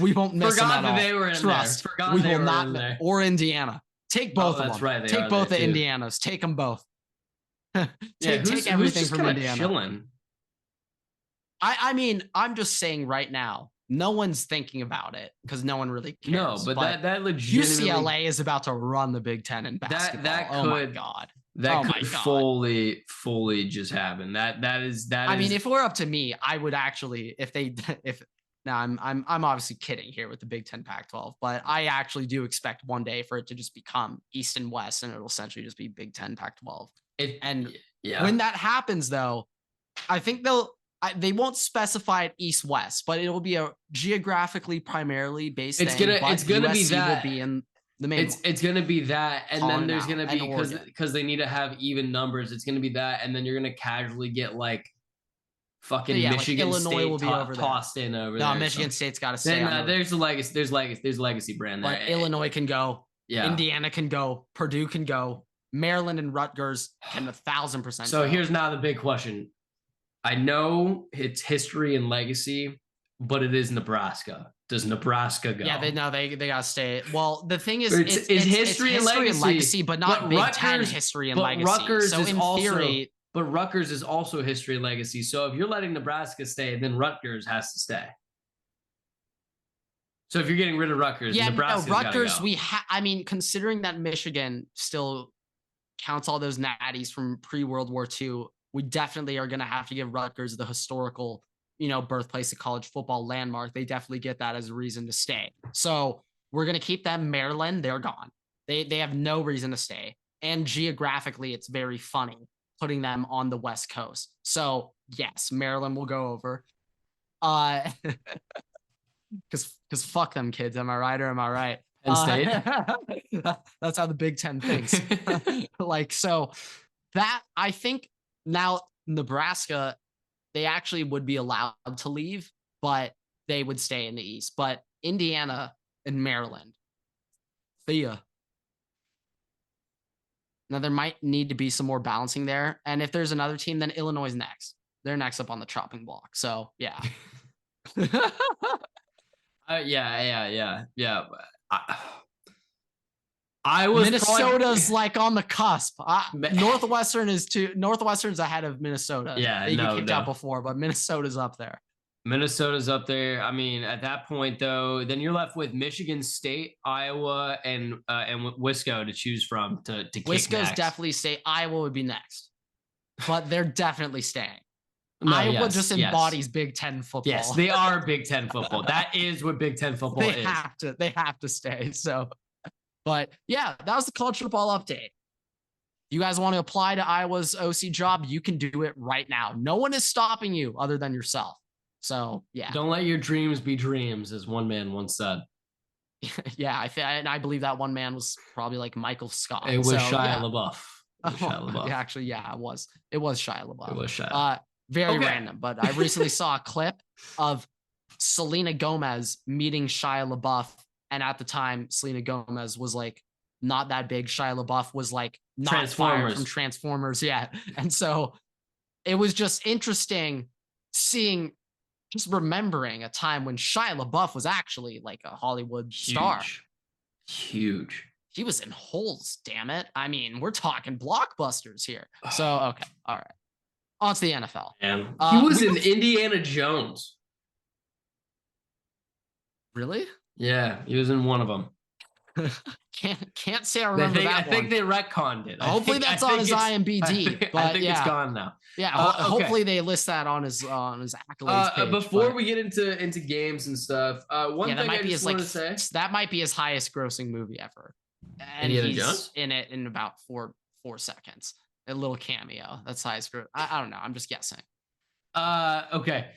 We won't miss them at all. They were in Trust. There. Forgot we they will were not in there. Or Indiana. Take both of them. That's right. Take both the Indianas. Take them both. take everything from Indiana. Chilling? I mean, I'm just saying right now, no one's thinking about it because no one really cares. No, but that legitimately UCLA is about to run the Big 10 in basketball. My God. That could fully just happen. That is. I mean, if it were up to me, I would actually, now I'm obviously kidding here with the Big 10 Pac-12, but I actually do expect one day for it to just become East and West, and it'll essentially just be Big 10 Pac-12. When that happens, though, I think they won't specify it East-West, but it'll be a geographically primarily based. It's gonna be that. Will be in the main. It's gonna be that, and then there's gonna be because they need to have even numbers. It's gonna be that, and then you're gonna casually get fucking Michigan State will be tossed in over there. No, Michigan State's got to stay. Then there's the legacy. There's legacy brand there. But Illinois can go. Yeah. Indiana can go. Purdue can go. Maryland and Rutgers can 1,000%. So here's now the big question. I know it's history and legacy, but it is Nebraska. Does Nebraska go? Yeah, they gotta stay. Well, the thing is, it's history and legacy, but not Big Ten history and legacy. Rutgers so in theory. But Rutgers is also history and legacy. So if you're letting Nebraska stay, then Rutgers has to stay. So if you're getting rid of Rutgers, Nebraska's Rutgers, I mean, considering that Michigan still counts all those natties from pre-World War II, we definitely are going to have to give Rutgers the historical, birthplace of college football landmark. They definitely get that as a reason to stay. So we're going to keep them. Maryland, they're gone. They have no reason to stay. And geographically, it's very funny putting them on the West Coast. So yes, Maryland will go over. Because fuck them kids. Am I right or am I right? Penn State. That's how the Big Ten thinks. Like, so that I think now Nebraska, they actually would be allowed to leave, but they would stay in the East. But Indiana and Maryland, see ya. Now there might need to be some more balancing there. And if there's another team, then Illinois is next. They're next up on the chopping block. So yeah. Yeah. I was Minnesota's like on the cusp. Northwestern's ahead of Minnesota. Yeah, they get kicked out before, but Minnesota's up there. Minnesota's up there. I mean, at that point, though, then you're left with Michigan State, Iowa, and Wisco to choose from to kick Wisco's next. definitely stay. Iowa would be next, but they're definitely staying. Iowa just embodies Big Ten football. Yes, they are Big Ten football. That is what Big Ten football is. They have to stay. So, but yeah, that was the college football update. You guys want to apply to Iowa's OC job? You can do it right now. No one is stopping you other than yourself. So yeah, don't let your dreams be dreams, as one man once said. Yeah, I believe that one man was probably like Michael Scott. It was Shia LaBeouf. Yeah, actually, yeah, it was. It was Shia LaBeouf. It was Shia. Very random, but I recently saw a clip of Selena Gomez meeting Shia LaBeouf, and at the time, Selena Gomez was like not that big. Shia LaBeouf was like not fired from Transformers yet, and so it was just interesting just remembering a time when Shia LaBeouf was actually like a Hollywood star. Huge. He was in Holes, damn it. I mean, we're talking blockbusters here. So, okay. All right. On to the NFL. He was in Indiana Jones. Really? Yeah, he was in one of them. Can't say I remember that one. I think they retconned it. Hopefully that's on his IMDb. I think it's gone now. Yeah, hopefully they list that on his accolades page. Before we get into games and stuff, one thing I just want to say, that might be his highest grossing movie ever, and Indiana he's Jones? in it in about four seconds. A little cameo. That's highest gross. I don't know. I'm just guessing. Okay.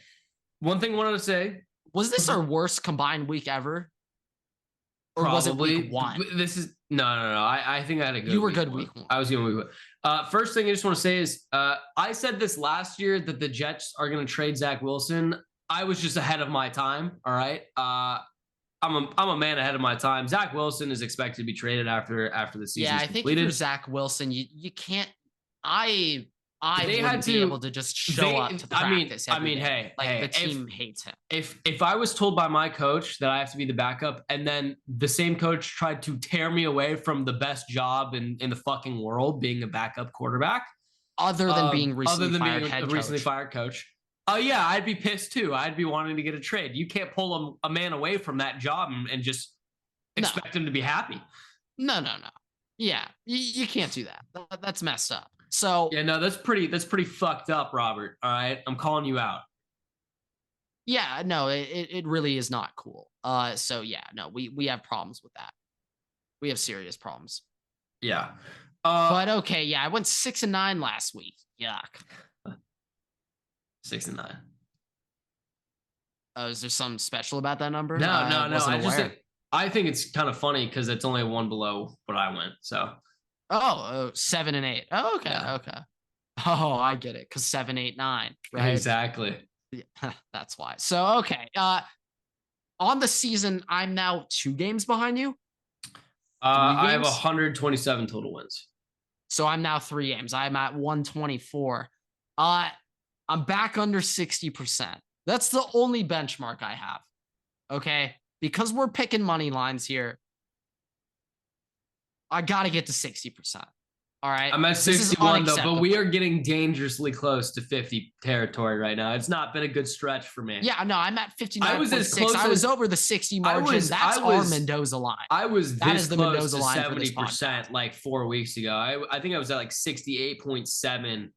One thing I wanted to say. Was this our worst combined week ever? Or Probably. was it week one? This is no. I think I had a good. You were good week one. I was good week one. First thing I just want to say is, I said this last year that the Jets are going to trade Zach Wilson. I was just ahead of my time. All right. I'm a man ahead of my time. Zach Wilson is expected to be traded after the season. Yeah, I think if you're Zach Wilson, you can't. I wouldn't be able to just show up to practice. Hey, the team hates him. If I was told by my coach that I have to be the backup, and then the same coach tried to tear me away from the best job in the fucking world, being a backup quarterback, other than being recently fired coach. Yeah, I'd be pissed too. I'd be wanting to get a trade. You can't pull a man away from that job and just expect him to be happy. No. Yeah, you can't do that. That's messed up. So yeah, no, that's pretty fucked up, Robert. All right, I'm calling you out. Yeah, no, it really is not cool. So yeah, no, we have problems with that. We have serious problems. Yeah. But okay, yeah, I went 6-9 last week. Yuck. 6-9. Is there something special about that number? No. I think it's kind of funny because it's only one below what I went. So. 7-8. Oh, okay. Yeah. Okay. Oh, I get it. Because 7, 8, 9. Right. Exactly. Yeah, that's why. So okay. On the season, I'm now 2 games behind you. I have 127 total wins. So I'm now 3 games. I'm at 124. I'm back under 60%. That's the only benchmark I have. Okay. Because we're picking money lines here. I got to get to 60%. All right. I'm at 61 though, but we are getting dangerously close to 50 territory right now. It's not been a good stretch for me. Yeah, no, I'm at 59. I was as close. I was over the 60 margin. That's our Mendoza line. I was this close to 70% like 4 weeks ago. I think I was at like 68.7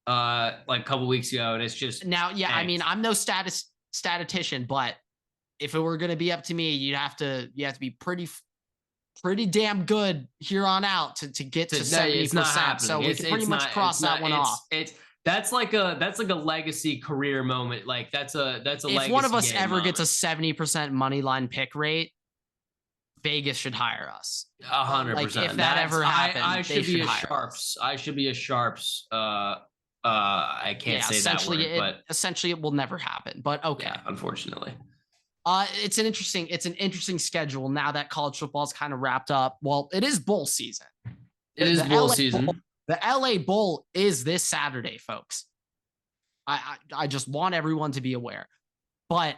like a couple weeks ago, and it's just now. Yeah, I mean, I'm no statistician, but if it were going to be up to me, you have to be pretty damn good here on out to get to 70%. So we can pretty much cross that one off. that's like a legacy career moment. Like that's a If legacy one of us game ever moment. gets a 70% money line pick rate, Vegas should hire us. 100%. Like if that ever happened, I they should be should a hire sharps. us. I should be a sharps. I can't say that word, but essentially it will never happen. But okay. Yeah, unfortunately. It's an interesting schedule now that college football is kind of wrapped up. Well, it is bowl season. It is bowl season. The LA Bowl is this Saturday, folks. I just want everyone to be aware. But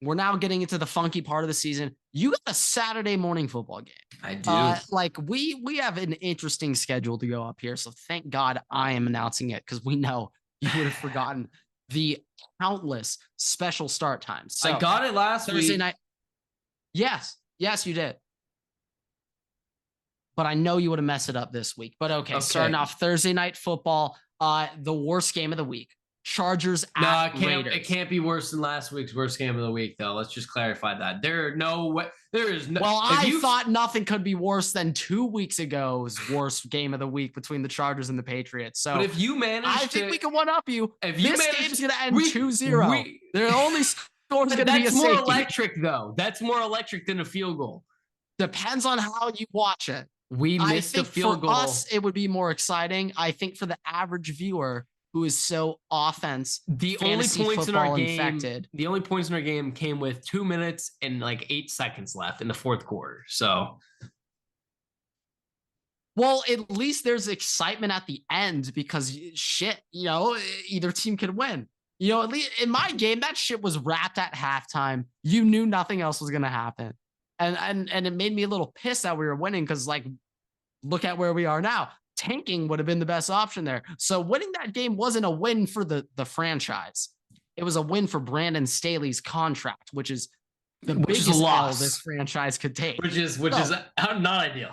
we're now getting into the funky part of the season. You got a Saturday morning football game. I do. Like we have an interesting schedule to go up here. So thank God I am announcing it because we know you would have forgotten the countless special start times. So I got it last Thursday week. Night. Yes, you did. But I know you would have messed it up this week. But okay. Starting off Thursday night football, the worst game of the week. Chargers at Raiders. It can't be worse than last week's worst game of the week, though. Let's just clarify that. There is no. Well, I thought nothing could be worse than 2 weeks ago's worst game of the week between the Chargers and the Patriots. So, but if you manage, I think we can one up you. If this game's gonna end 2-0. Their only score is gonna be a safety. That's more electric, though. That's more electric than a field goal. Depends on how you watch it. We missed a field goal. For us, it would be more exciting. I think for the average viewer who is so the only points in our game infected. The only points in our game came with 2 minutes and like 8 seconds left in the fourth quarter. So, well, at least there's excitement at the end because shit, either team could win. At least in my game, that shit was wrapped at halftime. You knew nothing else was gonna happen. And it made me a little pissed that we were winning because, like, look at where we are now. Tanking would have been the best option there. So winning that game wasn't a win for the franchise. It was a win for Brandon Staley's contract, which is the biggest loss this franchise could take. Which is not ideal.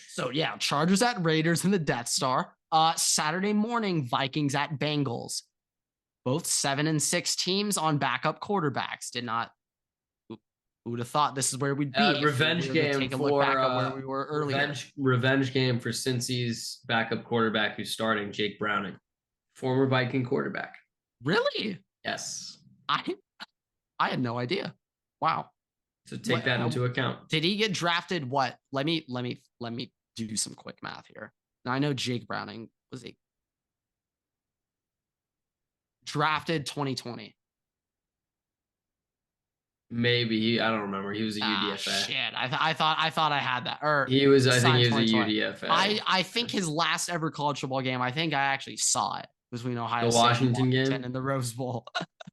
So, yeah, Chargers at Raiders in the Death Star. Saturday morning, Vikings at Bengals. Both 7-6 teams on backup quarterbacks. Who would have thought this is where we'd be? Revenge game take a look back at where we were earlier. Revenge game for Cincy's backup quarterback who's starting, Jake Browning, former Viking quarterback. Really? Yes. I had no idea. Wow. So take that into account. Did he get drafted? What? Let me do some quick math here. Now I know Jake Browning was drafted 2020. Maybe I don't remember. He was a UDFA. Shit, I thought I had that. Or he was. I think he was a UDFA. I think his last ever college football game. I think I actually saw it between Ohio State, Washington game, and the Rose Bowl.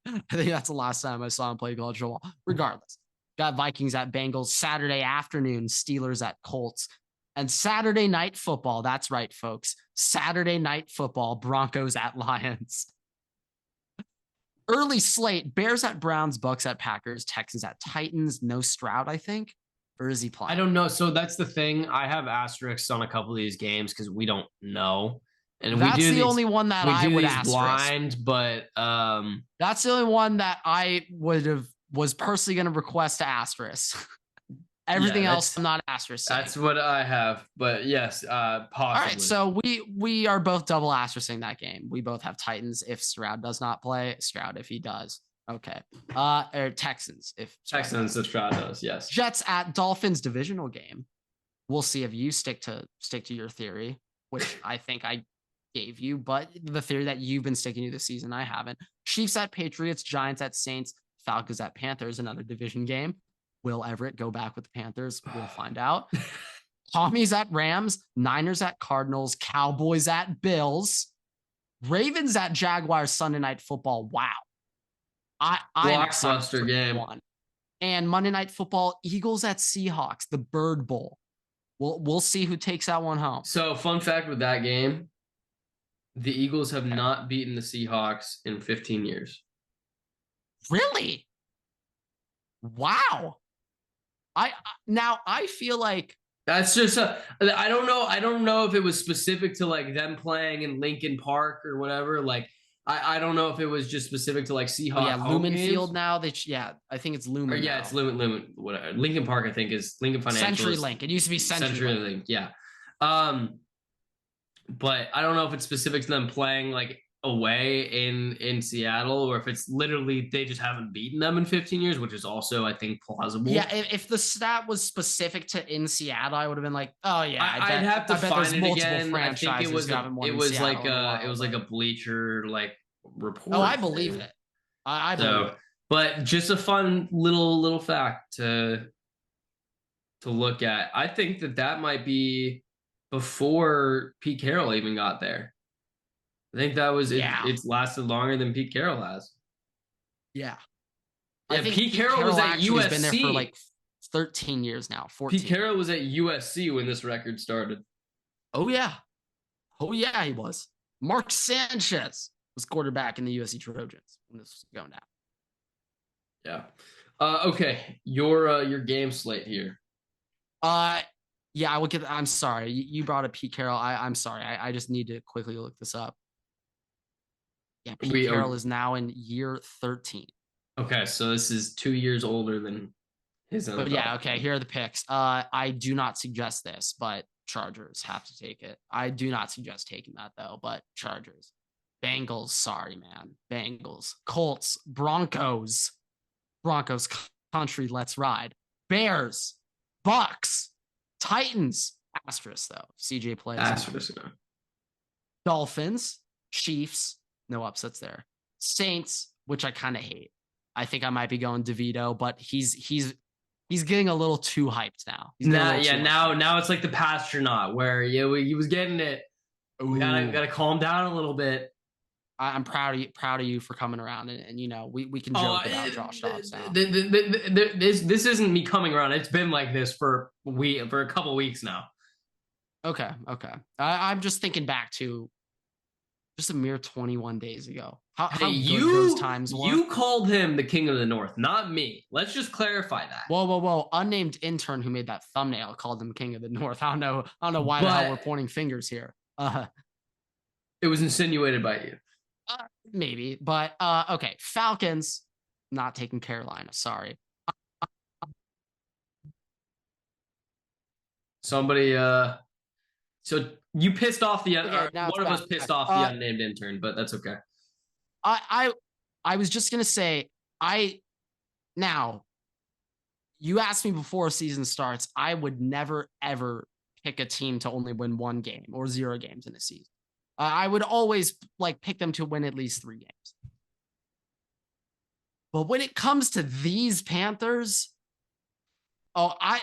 I think that's the last time I saw him play college football. Regardless, got Vikings at Bengals Saturday afternoon. Steelers at Colts, and Saturday night football. That's right, folks. Saturday night football. Broncos at Lions. Early slate, Bears at Browns, Bucks at Packers, Texans at Titans. No Stroud, I think. Or is he playing? I don't know. So that's the thing. I have asterisks on a couple of these games because we don't know. And that's the only one that I would asterisk. Blind, but that's the only one that I was personally going to request to asterisk. Everything else, I'm not asterisk. That's what I have. But yes, possibly. All right, so we are both double asterisking that game. We both have Titans if Stroud does not play. Stroud if he does. Okay. Or Texans if Stroud does. Yes. Jets at Dolphins divisional game. We'll see if you stick to your theory, which I think I gave you, but the theory that you've been sticking to this season, I haven't. Chiefs at Patriots, Giants at Saints, Falcons at Panthers, another division game. Will Everett go back with the Panthers? We'll find out. Tommies at Rams, Niners at Cardinals, Cowboys at Bills, Ravens at Jaguars Sunday Night Football. Wow. Blockbuster game. And Monday Night Football, Eagles at Seahawks, the Bird Bowl. We'll see who takes that one home. So, fun fact with that game, the Eagles have not beaten the Seahawks in 15 years. Really? Wow. I feel like that's just I don't know if it was specific to like them playing in Lincoln Park or whatever. Like I don't know if it was just specific to like Seahawks. Yeah, Lumen Field now. I think it's Lumen. Yeah, it's Lumen. Whatever. Lincoln Park, I think, is Lincoln Financial. CenturyLink. It used to be CenturyLink. Yeah. But I don't know if it's specific to them playing like away in Seattle, or if it's literally they just haven't beaten them in 15 years, which is also, I think, plausible. Yeah, if the stat was specific to in Seattle, I would have been like, oh yeah, I'd have to find it again. I think it was it was like a Bleacher like report. Oh, I believe it. I believe it. But just a fun little fact to look at. I think that might be before Pete Carroll even got there. I think that was it's lasted longer than Pete Carroll has. Yeah. Yeah, Pete Carroll was at USC. Been there for like 13 years now. 14. Pete Carroll was at USC when this record started. Oh yeah. Oh yeah, he was. Mark Sanchez was quarterback in the USC Trojans when this was going down. Yeah. Okay. Your game slate here. Yeah, I will get. I'm sorry. You brought up Pete Carroll. I'm sorry. I just need to quickly look this up. Yeah, Pete Carroll is now in year 13. Okay, so this is 2 years older than his NFL. But yeah, okay, here are the picks. I do not suggest this, but Chargers have to take it. I do not suggest taking that though, but Chargers. Bengals, sorry, man. Bengals. Colts, Broncos. Broncos country, let's ride. Bears, Bucks, Titans. Asterisk though. CJ plays. Asterisk. Dolphins, Chiefs. No upsets there. Saints, which I kind of hate. I think I might be going DeVito, but he's getting a little too hyped now. Now it's like the Pastronaut where he was getting it. We gotta calm down a little bit. I'm proud of you for coming around and we can joke about Josh Dobbs now. This isn't me coming around. It's been like this for a couple weeks now. Okay. I'm just thinking back to just a mere 21 days ago. How good those times were. You called him the king of the north, not me. Let's just clarify that. Whoa. Unnamed intern who made that thumbnail called him king of the north. I don't know why the hell we're pointing fingers here. It was insinuated by you. Maybe, but okay. Falcons, not taking Carolina. Sorry. Somebody, so you pissed off the one of us pissed off the unnamed intern, but that's okay. I was just gonna say now. You asked me before season starts. I would never ever pick a team to only win one game or 0 games in a season. I would always pick them to win at least 3 games. But when it comes to these Panthers, I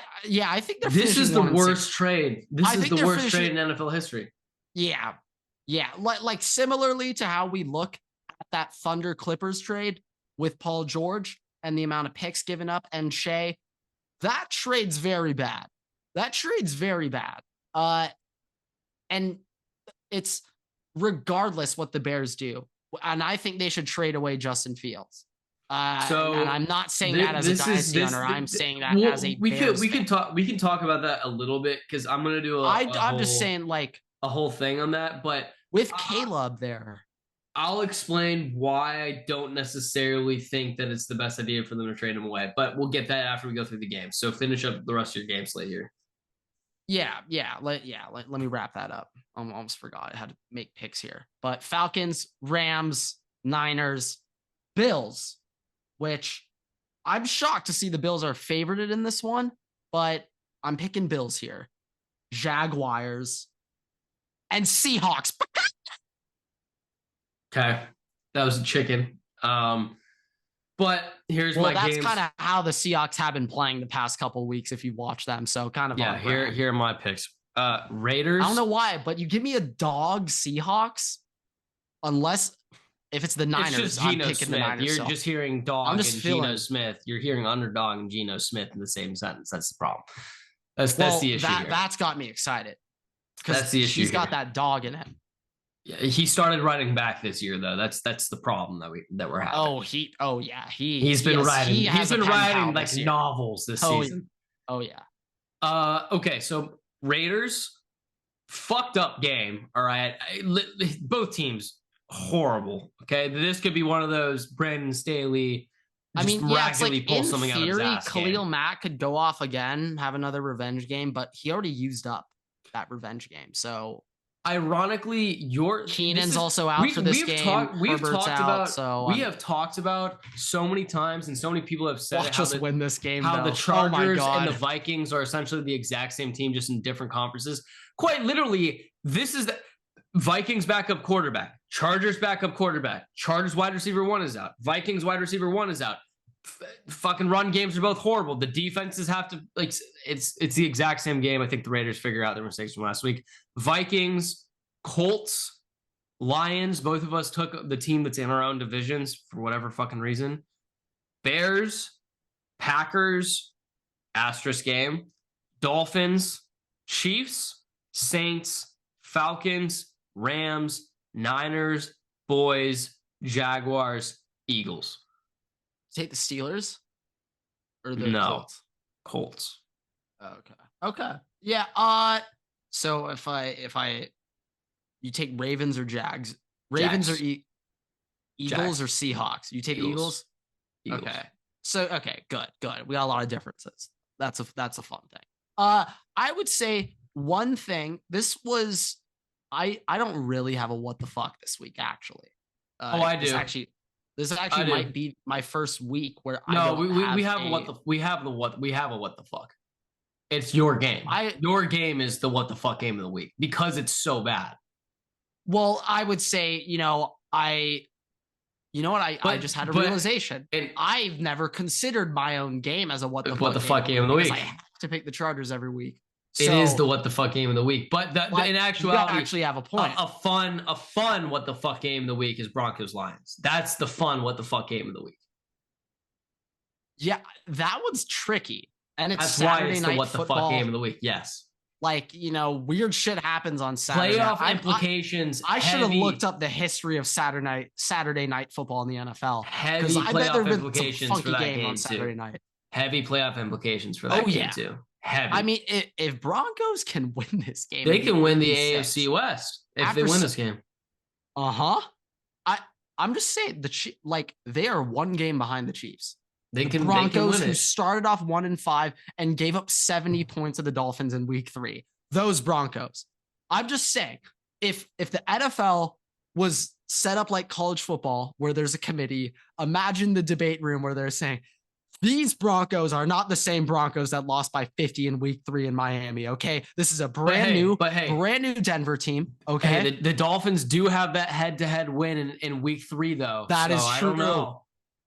think this is the worst trade. This is the worst trade in NFL history. Yeah. Like similarly to how we look at that Thunder Clippers trade with Paul George and the amount of picks given up and Shea, that trade's very bad. And it's regardless what the Bears do. And I think they should trade away Justin Fields. And I'm not saying that as a dynasty owner. I'm saying that as a we can talk about that a little bit because I'm gonna do I'm just saying a whole thing on that. But with Caleb there, I'll explain why I don't necessarily think that it's the best idea for them to trade him away. But we'll get that after we go through the game. So finish up the rest of your game slate here. Let me wrap that up. I almost forgot I had to make picks here. But Falcons, Rams, Niners, Bills, which I'm shocked to see the Bills are favorited in this one, but I'm picking Bills here. Jaguars and Seahawks. Okay. That was a chicken. But here's my that's games. Kind of how the Seahawks have been playing the past couple of weeks if you watch them. So kind of here are my picks. Raiders. I don't know why, but you give me a dog Seahawks, unless if it's the Niners, it's just Geno I'm picking Smith. the Niners. You're just hearing dog and Geno Smith. You're hearing underdog and Geno Smith in the same sentence. That's the problem. That's the issue. That's got me excited. That's the issue. He's got that dog in him. Yeah, he started running back this year though. That's the problem that we're having. He's been writing like novels this season. Okay, so Raiders, fucked up game. All right, both teams horrible. Okay, this could be one of those Brandon Staley. It's like pull in something theory, out of his ass Khalil game. Mack could go off again, have another revenge game, but he already used up that revenge game. So Ironically, Keenan's also out for this game. Herbert's out, so we have talked about so many times, and so many people have said watch us win this game. How though. the Chargers and the Vikings are essentially the exact same team, just in different conferences. Quite literally, this is the Vikings backup quarterback, Chargers backup quarterback, Chargers wide receiver 1 is out, Vikings wide receiver 1 is out. Fucking run games are both horrible. The defenses have to it's the exact same game. I think the Raiders figure out their mistakes from last week. Vikings, Colts, Lions, both of us took the team that's in our own divisions for whatever fucking reason. Bears, Packers, asterisk game, Dolphins, Chiefs, Saints, Falcons, Rams, Niners, Boys, Jaguars, Eagles. Take the Steelers or the Colts. Okay. Yeah. So if you take Ravens or Jags, Ravens or Eagles or Seahawks, you take Eagles. Okay. So good. We got a lot of differences. That's a fun thing. I would say one thing. This was I don't really have a what the fuck this week actually. I do. This actually might be my first week where we have a what the fuck. It's your game. Your game is the what the fuck game of the week because it's so bad. Well, I would say, I just had a realization. And I've never considered my own game as a what the fuck game of the week. I have to pick the Chargers every week. It is the what the fuck game of the week, but in actuality, you actually have a point. A fun what the fuck game of the week is Broncos Lions. That's the fun what the fuck game of the week. Yeah, that one's tricky, and that's Saturday why it's night the what football. The fuck game of the week. Yes, weird shit happens on Saturday. Playoff implications. I should have looked up the history of Saturday night football in the NFL. Heavy playoff implications for that game on Saturday night. Heavy playoff implications for that game too. Heavy. I mean, if Broncos can win this game, they can win the AFC West if they win this game. I'm just saying they are one game behind the Chiefs. Broncos who started off 1-5 and gave up 70 points to the Dolphins in week 3. Those Broncos. I'm just saying, if the NFL was set up like college football, where there's a committee, imagine the debate room where they're saying, these Broncos are not the same Broncos that lost by 50 in week 3 in Miami. Okay. This is a brand new Denver team. Okay. Hey, the Dolphins do have that head-to-head win in week 3 though. That is true.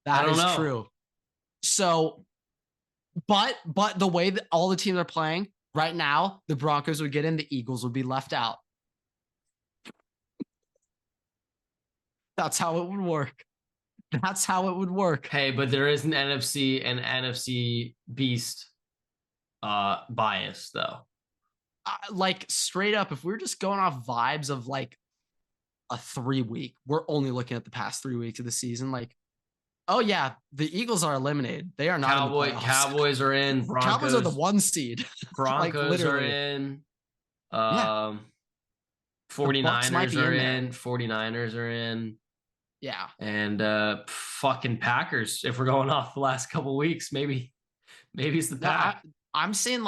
That is true. So, but the way that all the teams are playing right now, the Broncos would get in, the Eagles would be left out. That's how it would work. That's how it would work. Hey, but there is an NFC beast bias though. Straight up, if we're just going off vibes of a 3-week, we're only looking at the past 3 weeks of the season. Oh yeah, the Eagles are eliminated. They are not. Cowboys are in. Broncos, Cowboys are the 1 seed. Broncos are in. 49ers are in. 49ers are in. Yeah. And fucking Packers, if we're going off the last couple of weeks, maybe it's the Pack. I'm saying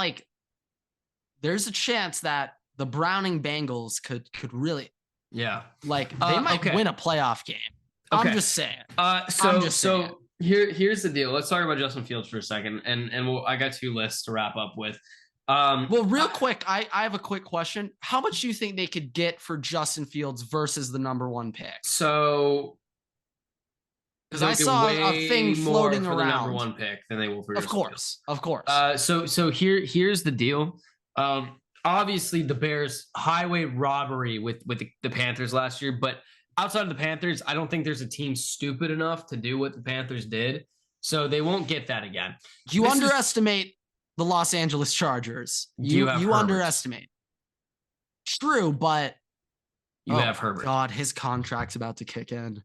there's a chance that the Browning Bengals could really they might win a playoff game. Okay. I'm just saying. So here's the deal. Let's talk about Justin Fields for a second, and I got 2 lists to wrap up with. Real quick, I have a quick question. How much do you think they could get for Justin Fields versus the number 1 pick? So, because I saw a thing floating around. The number 1 pick than they will for Of course. So here's the deal. Obviously the Bears highway robbery with the Panthers last year, but outside of the Panthers, I don't think there's a team stupid enough to do what the Panthers did. So they won't get that again. You underestimate the Los Angeles Chargers. You underestimate. True, but you have Herbert. God, his contract's about to kick in.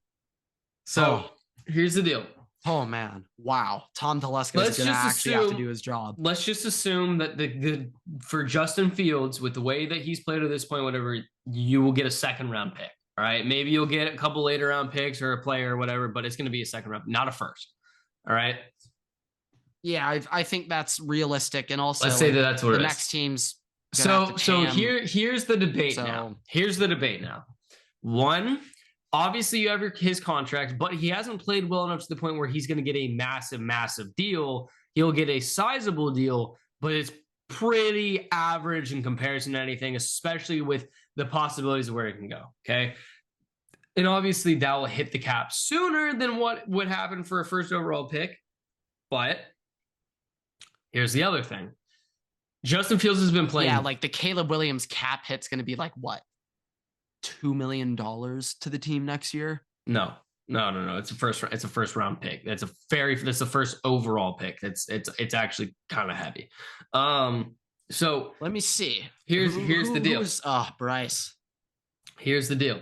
So here's the deal. Oh man. Wow. Tom Telesco is going to actually have to do his job. Let's just assume that for Justin Fields, with the way that he's played at this point, whatever, you will get a 2nd round pick. All right. Maybe you'll get a couple later round picks or a player or whatever, but it's going to be a 2nd round, not a 1st. All right. Yeah, I think that's realistic. And also, let's say that's what the next teams Here's the debate now. Here's the debate now. One, obviously you have his contract, but he hasn't played well enough to the point where he's going to get a massive deal. He'll get a sizable deal, but it's pretty average in comparison to anything, especially with the possibilities of where it can go. Okay. And obviously that will hit the cap sooner than what would happen for a first overall pick. But here's the other thing. Justin Fields has been playing. Yeah, like the Caleb Williams cap hit's going to be like what? $2 million to the team next year? No. It's a first round pick. That's the first overall pick. It's actually kind of heavy. So let me see. Here's the deal. Bryce. Here's the deal.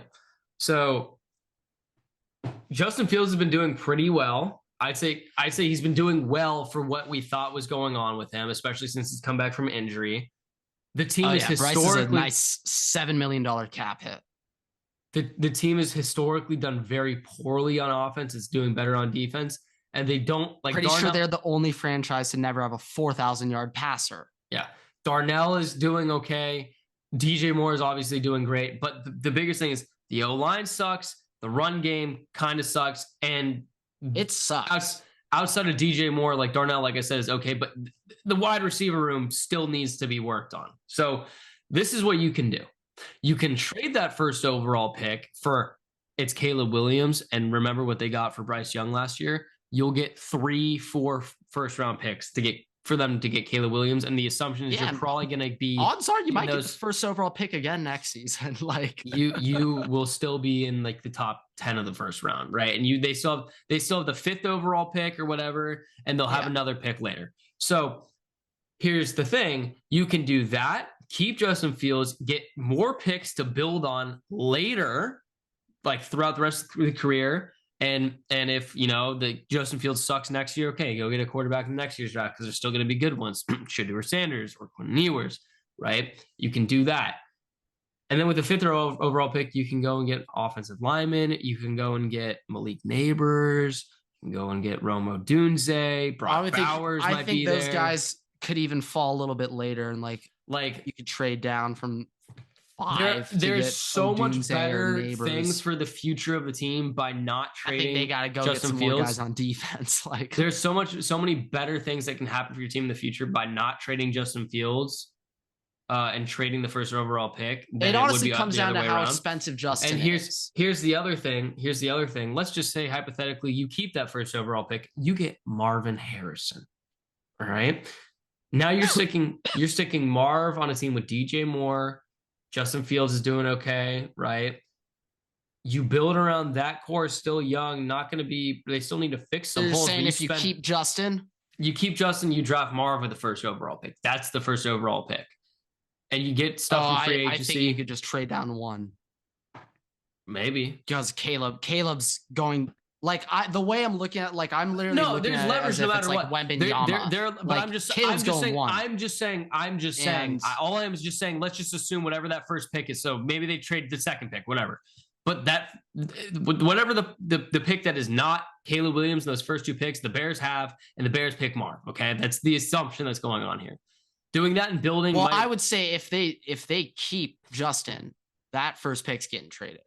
So Justin Fields has been doing pretty well. I'd say he's been doing well for what we thought was going on with him, especially since he's come back from injury. The team is historically Bryce is a nice $7 million cap hit. The team has historically done very poorly on offense. It's doing better on defense, and they don't like. Pretty sure they're the only franchise to never have a 4,000-yard passer. Yeah, Darnell is doing okay. DJ Moore is obviously doing great, but the biggest thing is the O-line sucks. The run game kind of sucks, and it sucks. Outside of DJ Moore, like Darnell, like I said, is okay, but the wide receiver room still needs to be worked on. So this is what you can do. You can trade that first overall pick for it's Caleb Williams, and remember what they got for Bryce Young last year. You'll get 3-4 first round picks for them to get Caleb Williams, and the assumption is you're probably going to be. Odds are you might get the first overall pick again next season. Like you will still be in like the top 10 of the first round, right? And they still have the 5th overall pick or whatever, and they'll have another pick later. So here's the thing: you can do that. Keep Justin Fields, get more picks to build on later, like throughout the rest of the career. And if, the Justin Fields sucks next year, okay, go get a quarterback in next year's draft because there's still going to be good ones. Shedeur Sanders or Quinn Ewers, right? You can do that. And then with the 5th overall pick, you can go and get offensive linemen. You can go and get Malik Neighbors. You can go and get Rome Odunze. Brock Bowers might be there. I think those guys could even fall a little bit later and like you could trade down from 5. There's so much better things for the future of the team by not trading. I think they got to go Justin get some Fields. more guys on defense. Like there's so many better things that can happen for your team in the future by not trading Justin Fields and trading the first overall pick. It honestly comes down to how expensive Justin is. Here's the other thing. Let's just say hypothetically you keep that first overall pick. You get Marvin Harrison. All right. Now you're sticking Marv on a team with DJ Moore. Justin Fields is doing okay, right? You build around that core, still young, not going to be. They still need to fix some holes. Saying if you keep Justin, you draft Marv with the first overall pick. That's the first overall pick, and you get stuff in free agency. I think you could just trade down one. Maybe because Caleb's going. Like the way I'm looking at, like I'm literally looking there's at leverage no matter what. Wembanyama. But I'm just saying. All I am is just saying. Let's just assume whatever that first pick is. So maybe they trade the second pick, whatever. But whatever the pick that is not Caleb Williams, those first 2 picks, the Bears have, and the Bears pick Marv. Okay, that's the assumption that's going on here. Doing that and building. Well, I would say if they keep Justin, that first pick's getting traded.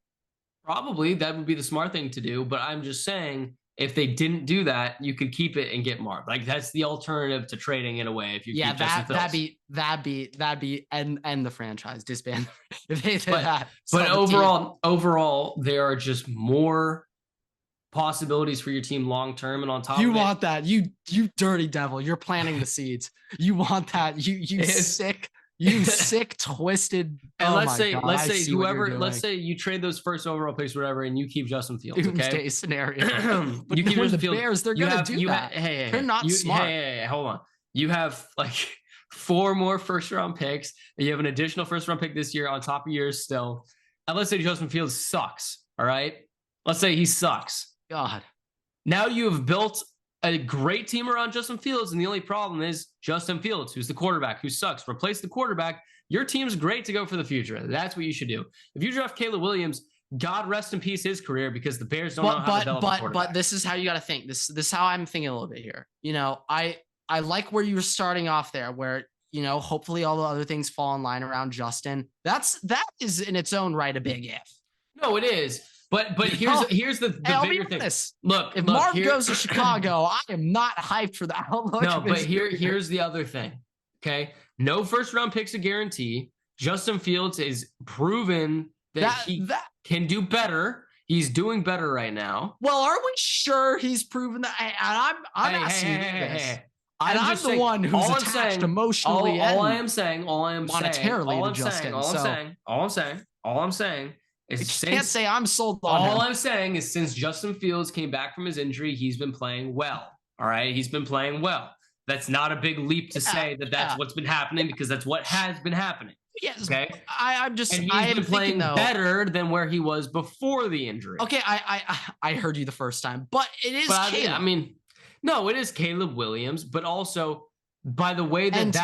Probably that would be the smart thing to do, but I'm just saying if they didn't do that, you could keep it and get Marv. Like that's the alternative to trading in a way. If you keep that'd be end the franchise, disband if they did that. But overall, there are just more possibilities for your team long term, and on top, you want that you dirty devil. You're planting the seeds. You want that you sick. You sick, twisted. And let's say you trade those first overall picks, whatever, and you keep Justin Fields. Doomsday okay, scenario. But you keep the Bears. They're gonna do that. They're not smart. Hey, hold on. You have like 4 more first round picks, and you have an additional first round pick this year on top of yours still. And let's say Justin Fields sucks. All right, let's say he sucks. God. Now you have built a great team around Justin Fields, and the only problem is Justin Fields, who's the quarterback, who sucks. Replace the quarterback. Your team's great to go for the future. That's what you should do. If you draft Caleb Williams, God rest in peace his career because the Bears don't know how to develop a quarterback. But this is how you got to think. This is how I'm thinking a little bit here. I like where you were starting off there, where hopefully all the other things fall in line around Justin. That is in its own right a big if. No, it is. But here's the bigger thing. Look, if Marv goes to Chicago, I am not hyped for the outlook. No, but here's the other thing. Okay, no first round picks a guarantee. Justin Fields is proven that he can do better. He's doing better right now. Well, are we sure he's proven that? And I'm asking you this. And I'm the one who's attached emotionally. All I am saying monetarily to Justin. All I'm saying is can't say I'm sold on him. All I'm saying is since Justin Fields came back from his injury, he's been playing well. All right, he's been playing well. That's not a big leap to say that's what's been happening because that's what has been happening. Yes. Okay. I'm just. And he's been playing better than where he was before the injury. Okay. I heard you the first time, but it is. I mean, no, it is Caleb Williams, but also by the way that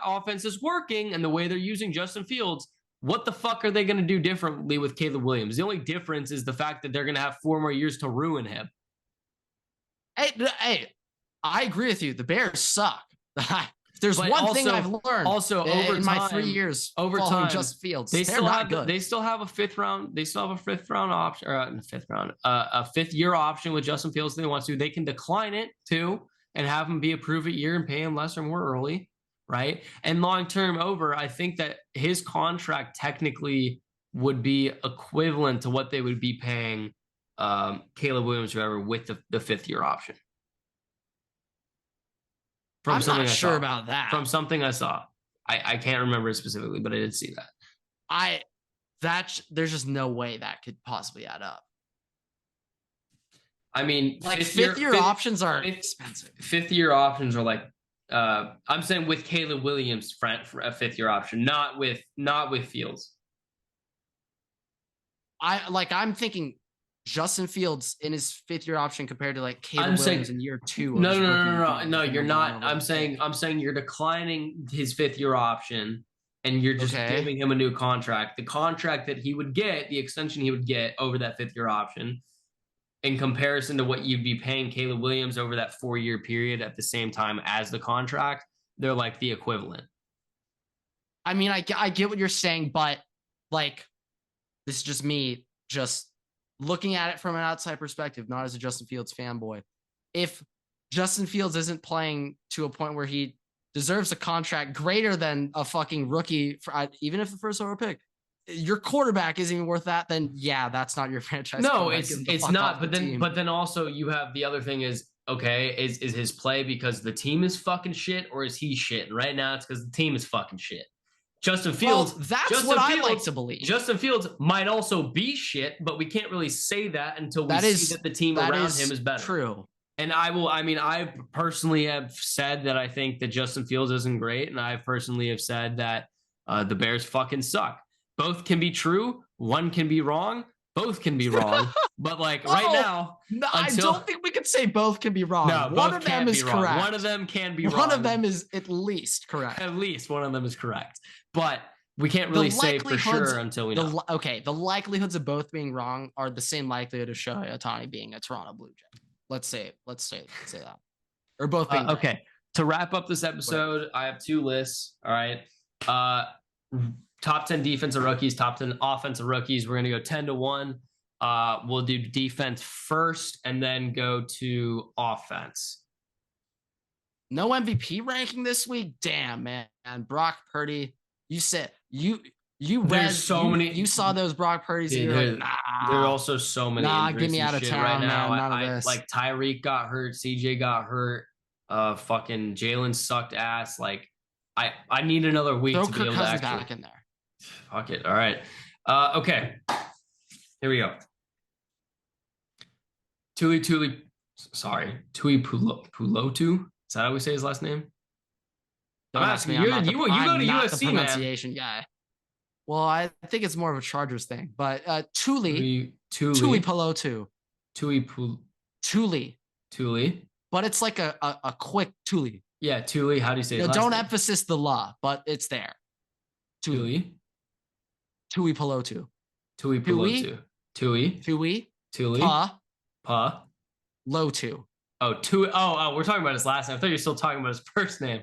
offense is working and the way they're using Justin Fields. What the fuck are they going to do differently with Caleb Williams? The only difference is the fact that they're going to have 4 more years to ruin him. Hey, I agree with you. The Bears suck. There's one thing I've learned in my 3 years following Justin Fields. They still have a fifth round option, or a 5th year option with Justin Fields. If they want to, they can decline it too and have him be a prove-it year and pay him less or more early, right? And long term I think that his contract technically would be equivalent to what they would be paying Caleb Williams, whoever, with the 5th year option. I'm not sure about that. From something I saw. I can't remember it specifically, but I did see that. There's just no way that could possibly add up. I mean, like 5th year options are expensive. 5th year options are like, I'm saying with Caleb Williams for a 5th year option, not with Fields. I'm thinking Justin Fields in his 5th year option compared to like Caleb Williams in year 2. No, you're not. I'm saying you're declining his 5th year option and you're just giving him a new contract. The contract that he would get, the extension he would get over that 5th year option, in comparison to what you'd be paying Caleb Williams over that 4-year period at the same time as the contract, they're like the equivalent. I mean, I get what you're saying, but like, this is just me looking at it from an outside perspective, not as a Justin Fields fanboy. If Justin Fields isn't playing to a point where he deserves a contract greater than a fucking rookie, even if the first overall pick, your quarterback isn't even worth that, then yeah, that's not your franchise. No, it's not. But then also you have the other thing is, okay, is his play because the team is fucking shit or is he shit? And right now it's because the team is fucking shit. Justin Fields, I like to believe. Justin Fields might also be shit, but we can't really say that until we see that the team around him is better. True. And I personally have said that I think that Justin Fields isn't great, and I personally have said that the Bears fucking suck. Both can be true. One can be wrong. Both can be wrong. But like right now, I don't think we could say both can be wrong. No, one of them is correct. One of them can be wrong. One of them is at least correct. At least one of them is correct. But we can't really say for sure until we know. The likelihoods of both being wrong are the same likelihood of Shohei Ohtani being a Toronto Blue Jay. Let's say that. Or both being okay. To wrap up this episode, I have 2 lists. All right. Top 10 defensive rookies, top 10 offensive rookies. We're going to go 10 to 1. We'll do defense first and then go to offense. No MVP ranking this week? Damn, man. And Brock Purdy, you said you many. You saw those Brock Purdy's. Dude, and you're like, nah. There are also so many. Get me out of town right now. None of this. Like Tyreek got hurt, CJ got hurt. Fucking Jalen sucked ass. Like I need another week to be able to actually back in there. Fuck it. All right. Okay. Here we go. Tui Pulotu. Is that how we say his last name? I'm asking you. You go to USC, man. Pronunciation guy. Well, I think it's more of a Chargers thing, but Tuli Pulotu. Tuli. But it's like a quick Tuli. Yeah, Tuli. How do you say it? Don't emphasis the la, but it's there. Tuli Pulotu. Tui. Pa. Pa. Lotu. Oh, two. Oh, we're talking about his last name. I thought you were still talking about his first name.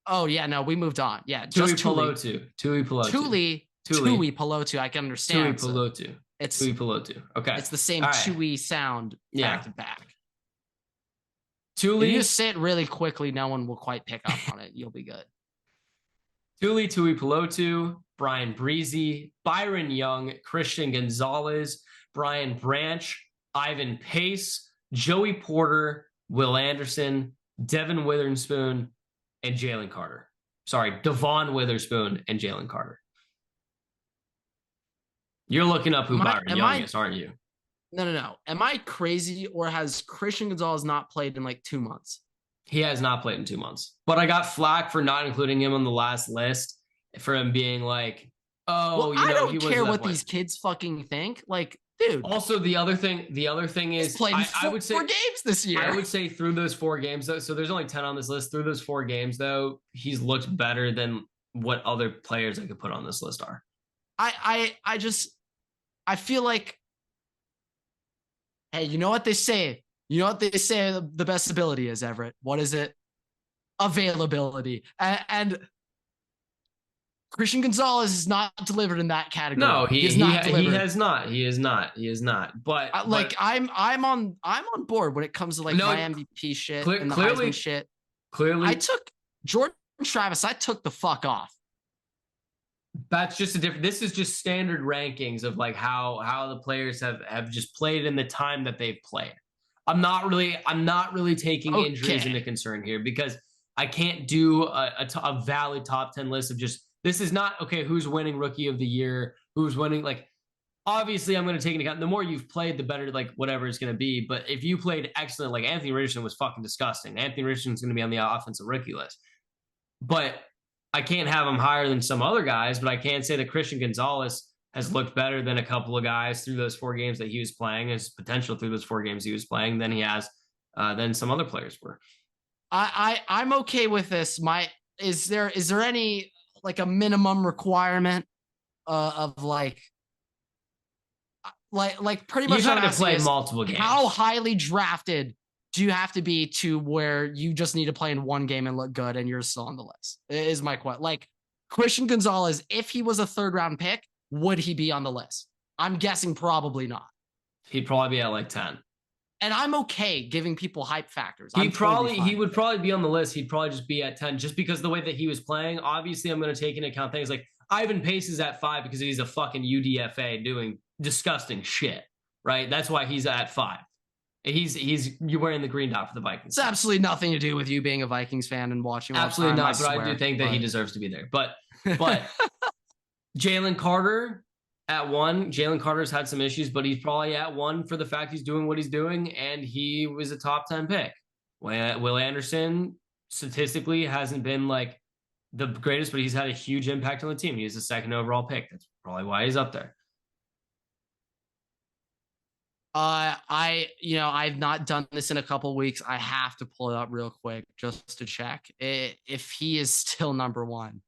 Oh yeah, no, we moved on. Yeah, Tui just Tuli. Pelotu. Tui Pelotu. Tuli, Tuli. Tui Pelotu. I can Tui understand. So Pelotu. it's Tui Pelotu. Okay. it's the same All right. chewy sound back Yeah. to back. If you Tuli. just say it really quickly, no one will quite pick up on it. You'll be good. Tuli Tui Pelotu. Brian Breezy. Byron Young. Christian Gonzalez. Brian Branch. Ivan Pace. Joey Porter. Will Anderson. Devin Witherspoon. And Jalen Carter. Sorry, Devon Witherspoon and Jalen Carter. You're looking up who Byron Young is, aren't you? No. Am I crazy, or has Christian Gonzalez not played in like 2 months? He has not played in 2 months. But I got flack for not including him on the last list, for him being like, oh, well, I don't care what these kids fucking think. Like, dude. Also, the other thing is, I would say 4 games this year. I would say through those 4 games, though, so there's only 10 on this list. Through those 4 games, though, he's looked better than what other players I could put on this list are. I feel like, hey, you know what they say? You know what they say the best ability is, Everett? What is it? Availability. And Christian Gonzalez is not delivered in that category. No, he has not. He is not. But I'm on board when it comes to like my MVP shit and the Heisman shit. Clearly, I took Jordan Travis. I took the fuck off. That's just this is just standard rankings of like how the players have just played in the time that they've played. I'm not really taking injuries into concern here, because I can't do a valid top 10 list of just, this is not, okay, who's winning rookie of the year, who's winning, like, obviously I'm going to take into account the more you've played, the better, like, whatever it's going to be. But if you played excellent, like Anthony Richardson was fucking disgusting. Anthony Richardson's going to be on the offensive rookie list. But I can't have him higher than some other guys, but I can say that Christian Gonzalez has looked better than a couple of guys through those 4 games that he was playing, his potential through those 4 games he was playing, than he has than some other players were. I'm okay with this. Is there any like a minimum requirement of like pretty much you have to play multiple games? How highly drafted do you have to be to where you just need to play in 1 game and look good and you're still on the list? Is my question. Like Christian Gonzalez, if he was a 3rd round pick, would he be on the list? I'm guessing probably not. He'd probably be at like 10. And I'm okay giving people hype factors. He would probably be on the list. He'd probably just be at 10 just because the way that he was playing. Obviously, I'm going to take into account things like Ivan Pace is at 5 because he's a fucking UDFA doing disgusting shit, right? That's why he's at 5. You're wearing the green dot for the Vikings. It's absolutely nothing to do with you being a Vikings fan and watching. Absolutely not, but I do think that he deserves to be there. But Jalen Carter at 1. Jalen Carter's had some issues, but he's probably at 1 for the fact he's doing what he's doing, and he was a top 10 pick. Will Anderson statistically hasn't been like the greatest, but he's had a huge impact on the team. He was the 2nd overall pick. That's probably why he's up there. I've not done this in a couple weeks. I have to pull it up real quick just to check if he is still number 1.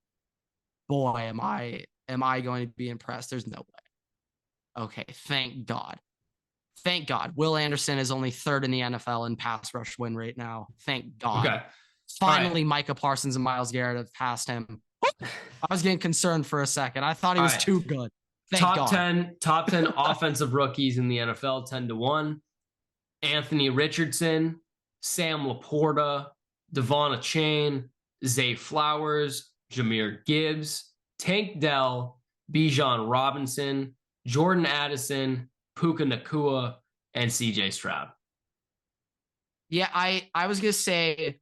Boy, am I going to be impressed? There's no way. Okay, thank God. Thank God. Will Anderson is only 3rd in the NFL in pass rush win rate now. Thank God. Okay. Finally, Micah Parsons and Myles Garrett have passed him. I was getting concerned for a second. I thought he was too good. Top 10 offensive rookies in the NFL, 10-1. Anthony Richardson, Sam Laporta, Devon Achane, Zay Flowers, Jahmyr Gibbs, Tank Dell, Bijan Robinson, Jordan Addison, Puka Nacua, and CJ Stroud. Yeah, I was going to say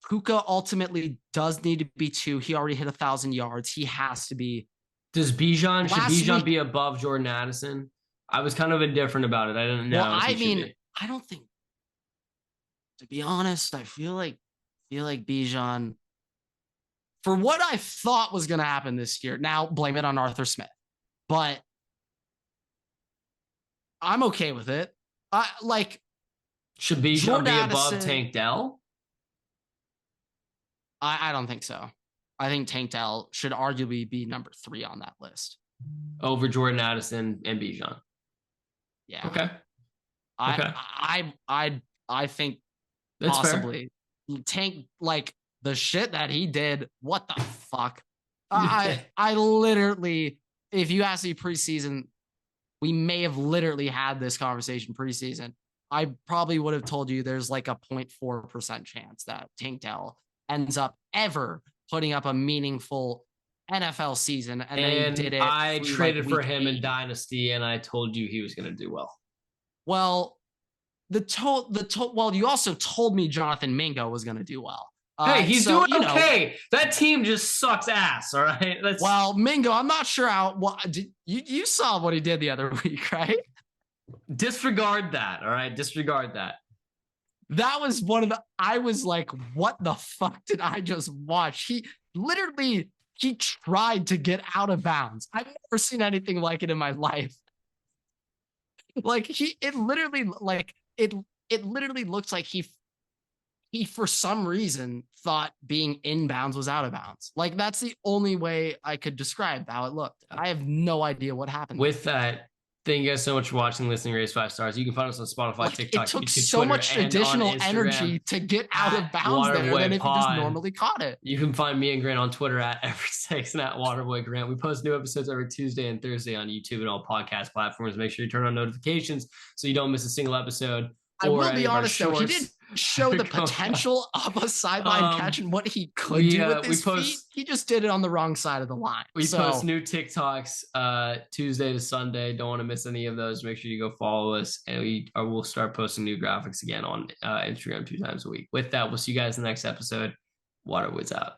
Puka ultimately does need to be 2. He already hit 1,000 yards. He has to be. Should Bijan be above Jordan Addison? I was kind of indifferent about it. I didn't know. Well, I don't think, to be honest, I feel like Bijan, for what I thought was going to happen this year, now blame it on Arthur Smith, but I'm okay with it. Should Bijan be above Tank Dell? I don't think so. I think Tank Dell should arguably be number 3 on that list. Over Jordan Addison and Bijan. Yeah. Okay. Okay. I think That's fair. possibly Tank, like the shit that he did. What the fuck? I literally, if you ask me preseason, we may have literally had this conversation preseason. I probably would have told you there's like a 0.4% chance that Tank Dell ends up ever putting up a meaningful NFL season, and then he did And it I through like traded for week him in 80. Dynasty, and I told you he was going to do well. Well, well, you also told me Jonathan Mingo was going to do well. Hey, he's So doing you know, okay. That team just sucks ass. All right. well, Mingo, I'm not sure how. What did you saw what he did the other week, right? Disregard that. All right. Disregard that. That was one of the. I was like, what the fuck did I just watch? He tried to get out of bounds. I've never seen anything like it in my life. Like it literally looks like he for some reason thought being inbounds was out of bounds. Like that's the only way I could describe how it looked. I have no idea what happened. With that, thank you guys so much for watching, listening, raise 5 stars. You can find us on Spotify, Like TikTok, it took YouTube, so Twitter, much and on additional Instagram energy to get out of at bounds there than Waterboy if you just Pod. normally caught it. You can find me and Grant on Twitter at Everett6 and at Waterboy Grant. We post new episodes every Tuesday and Thursday on YouTube and all podcast platforms. Make sure you turn on notifications so you don't miss a single episode. I will be honest though, he did show the Go potential of a sideline catch and what he could do with his feet. He just did it on the wrong side of the line. We post new TikToks Tuesday to Sunday. Don't want to miss any of those. Make sure you go follow us, and we'll start posting new graphics again on Instagram 2 times a week. With that, we'll see you guys in the next episode. Waterwoods out.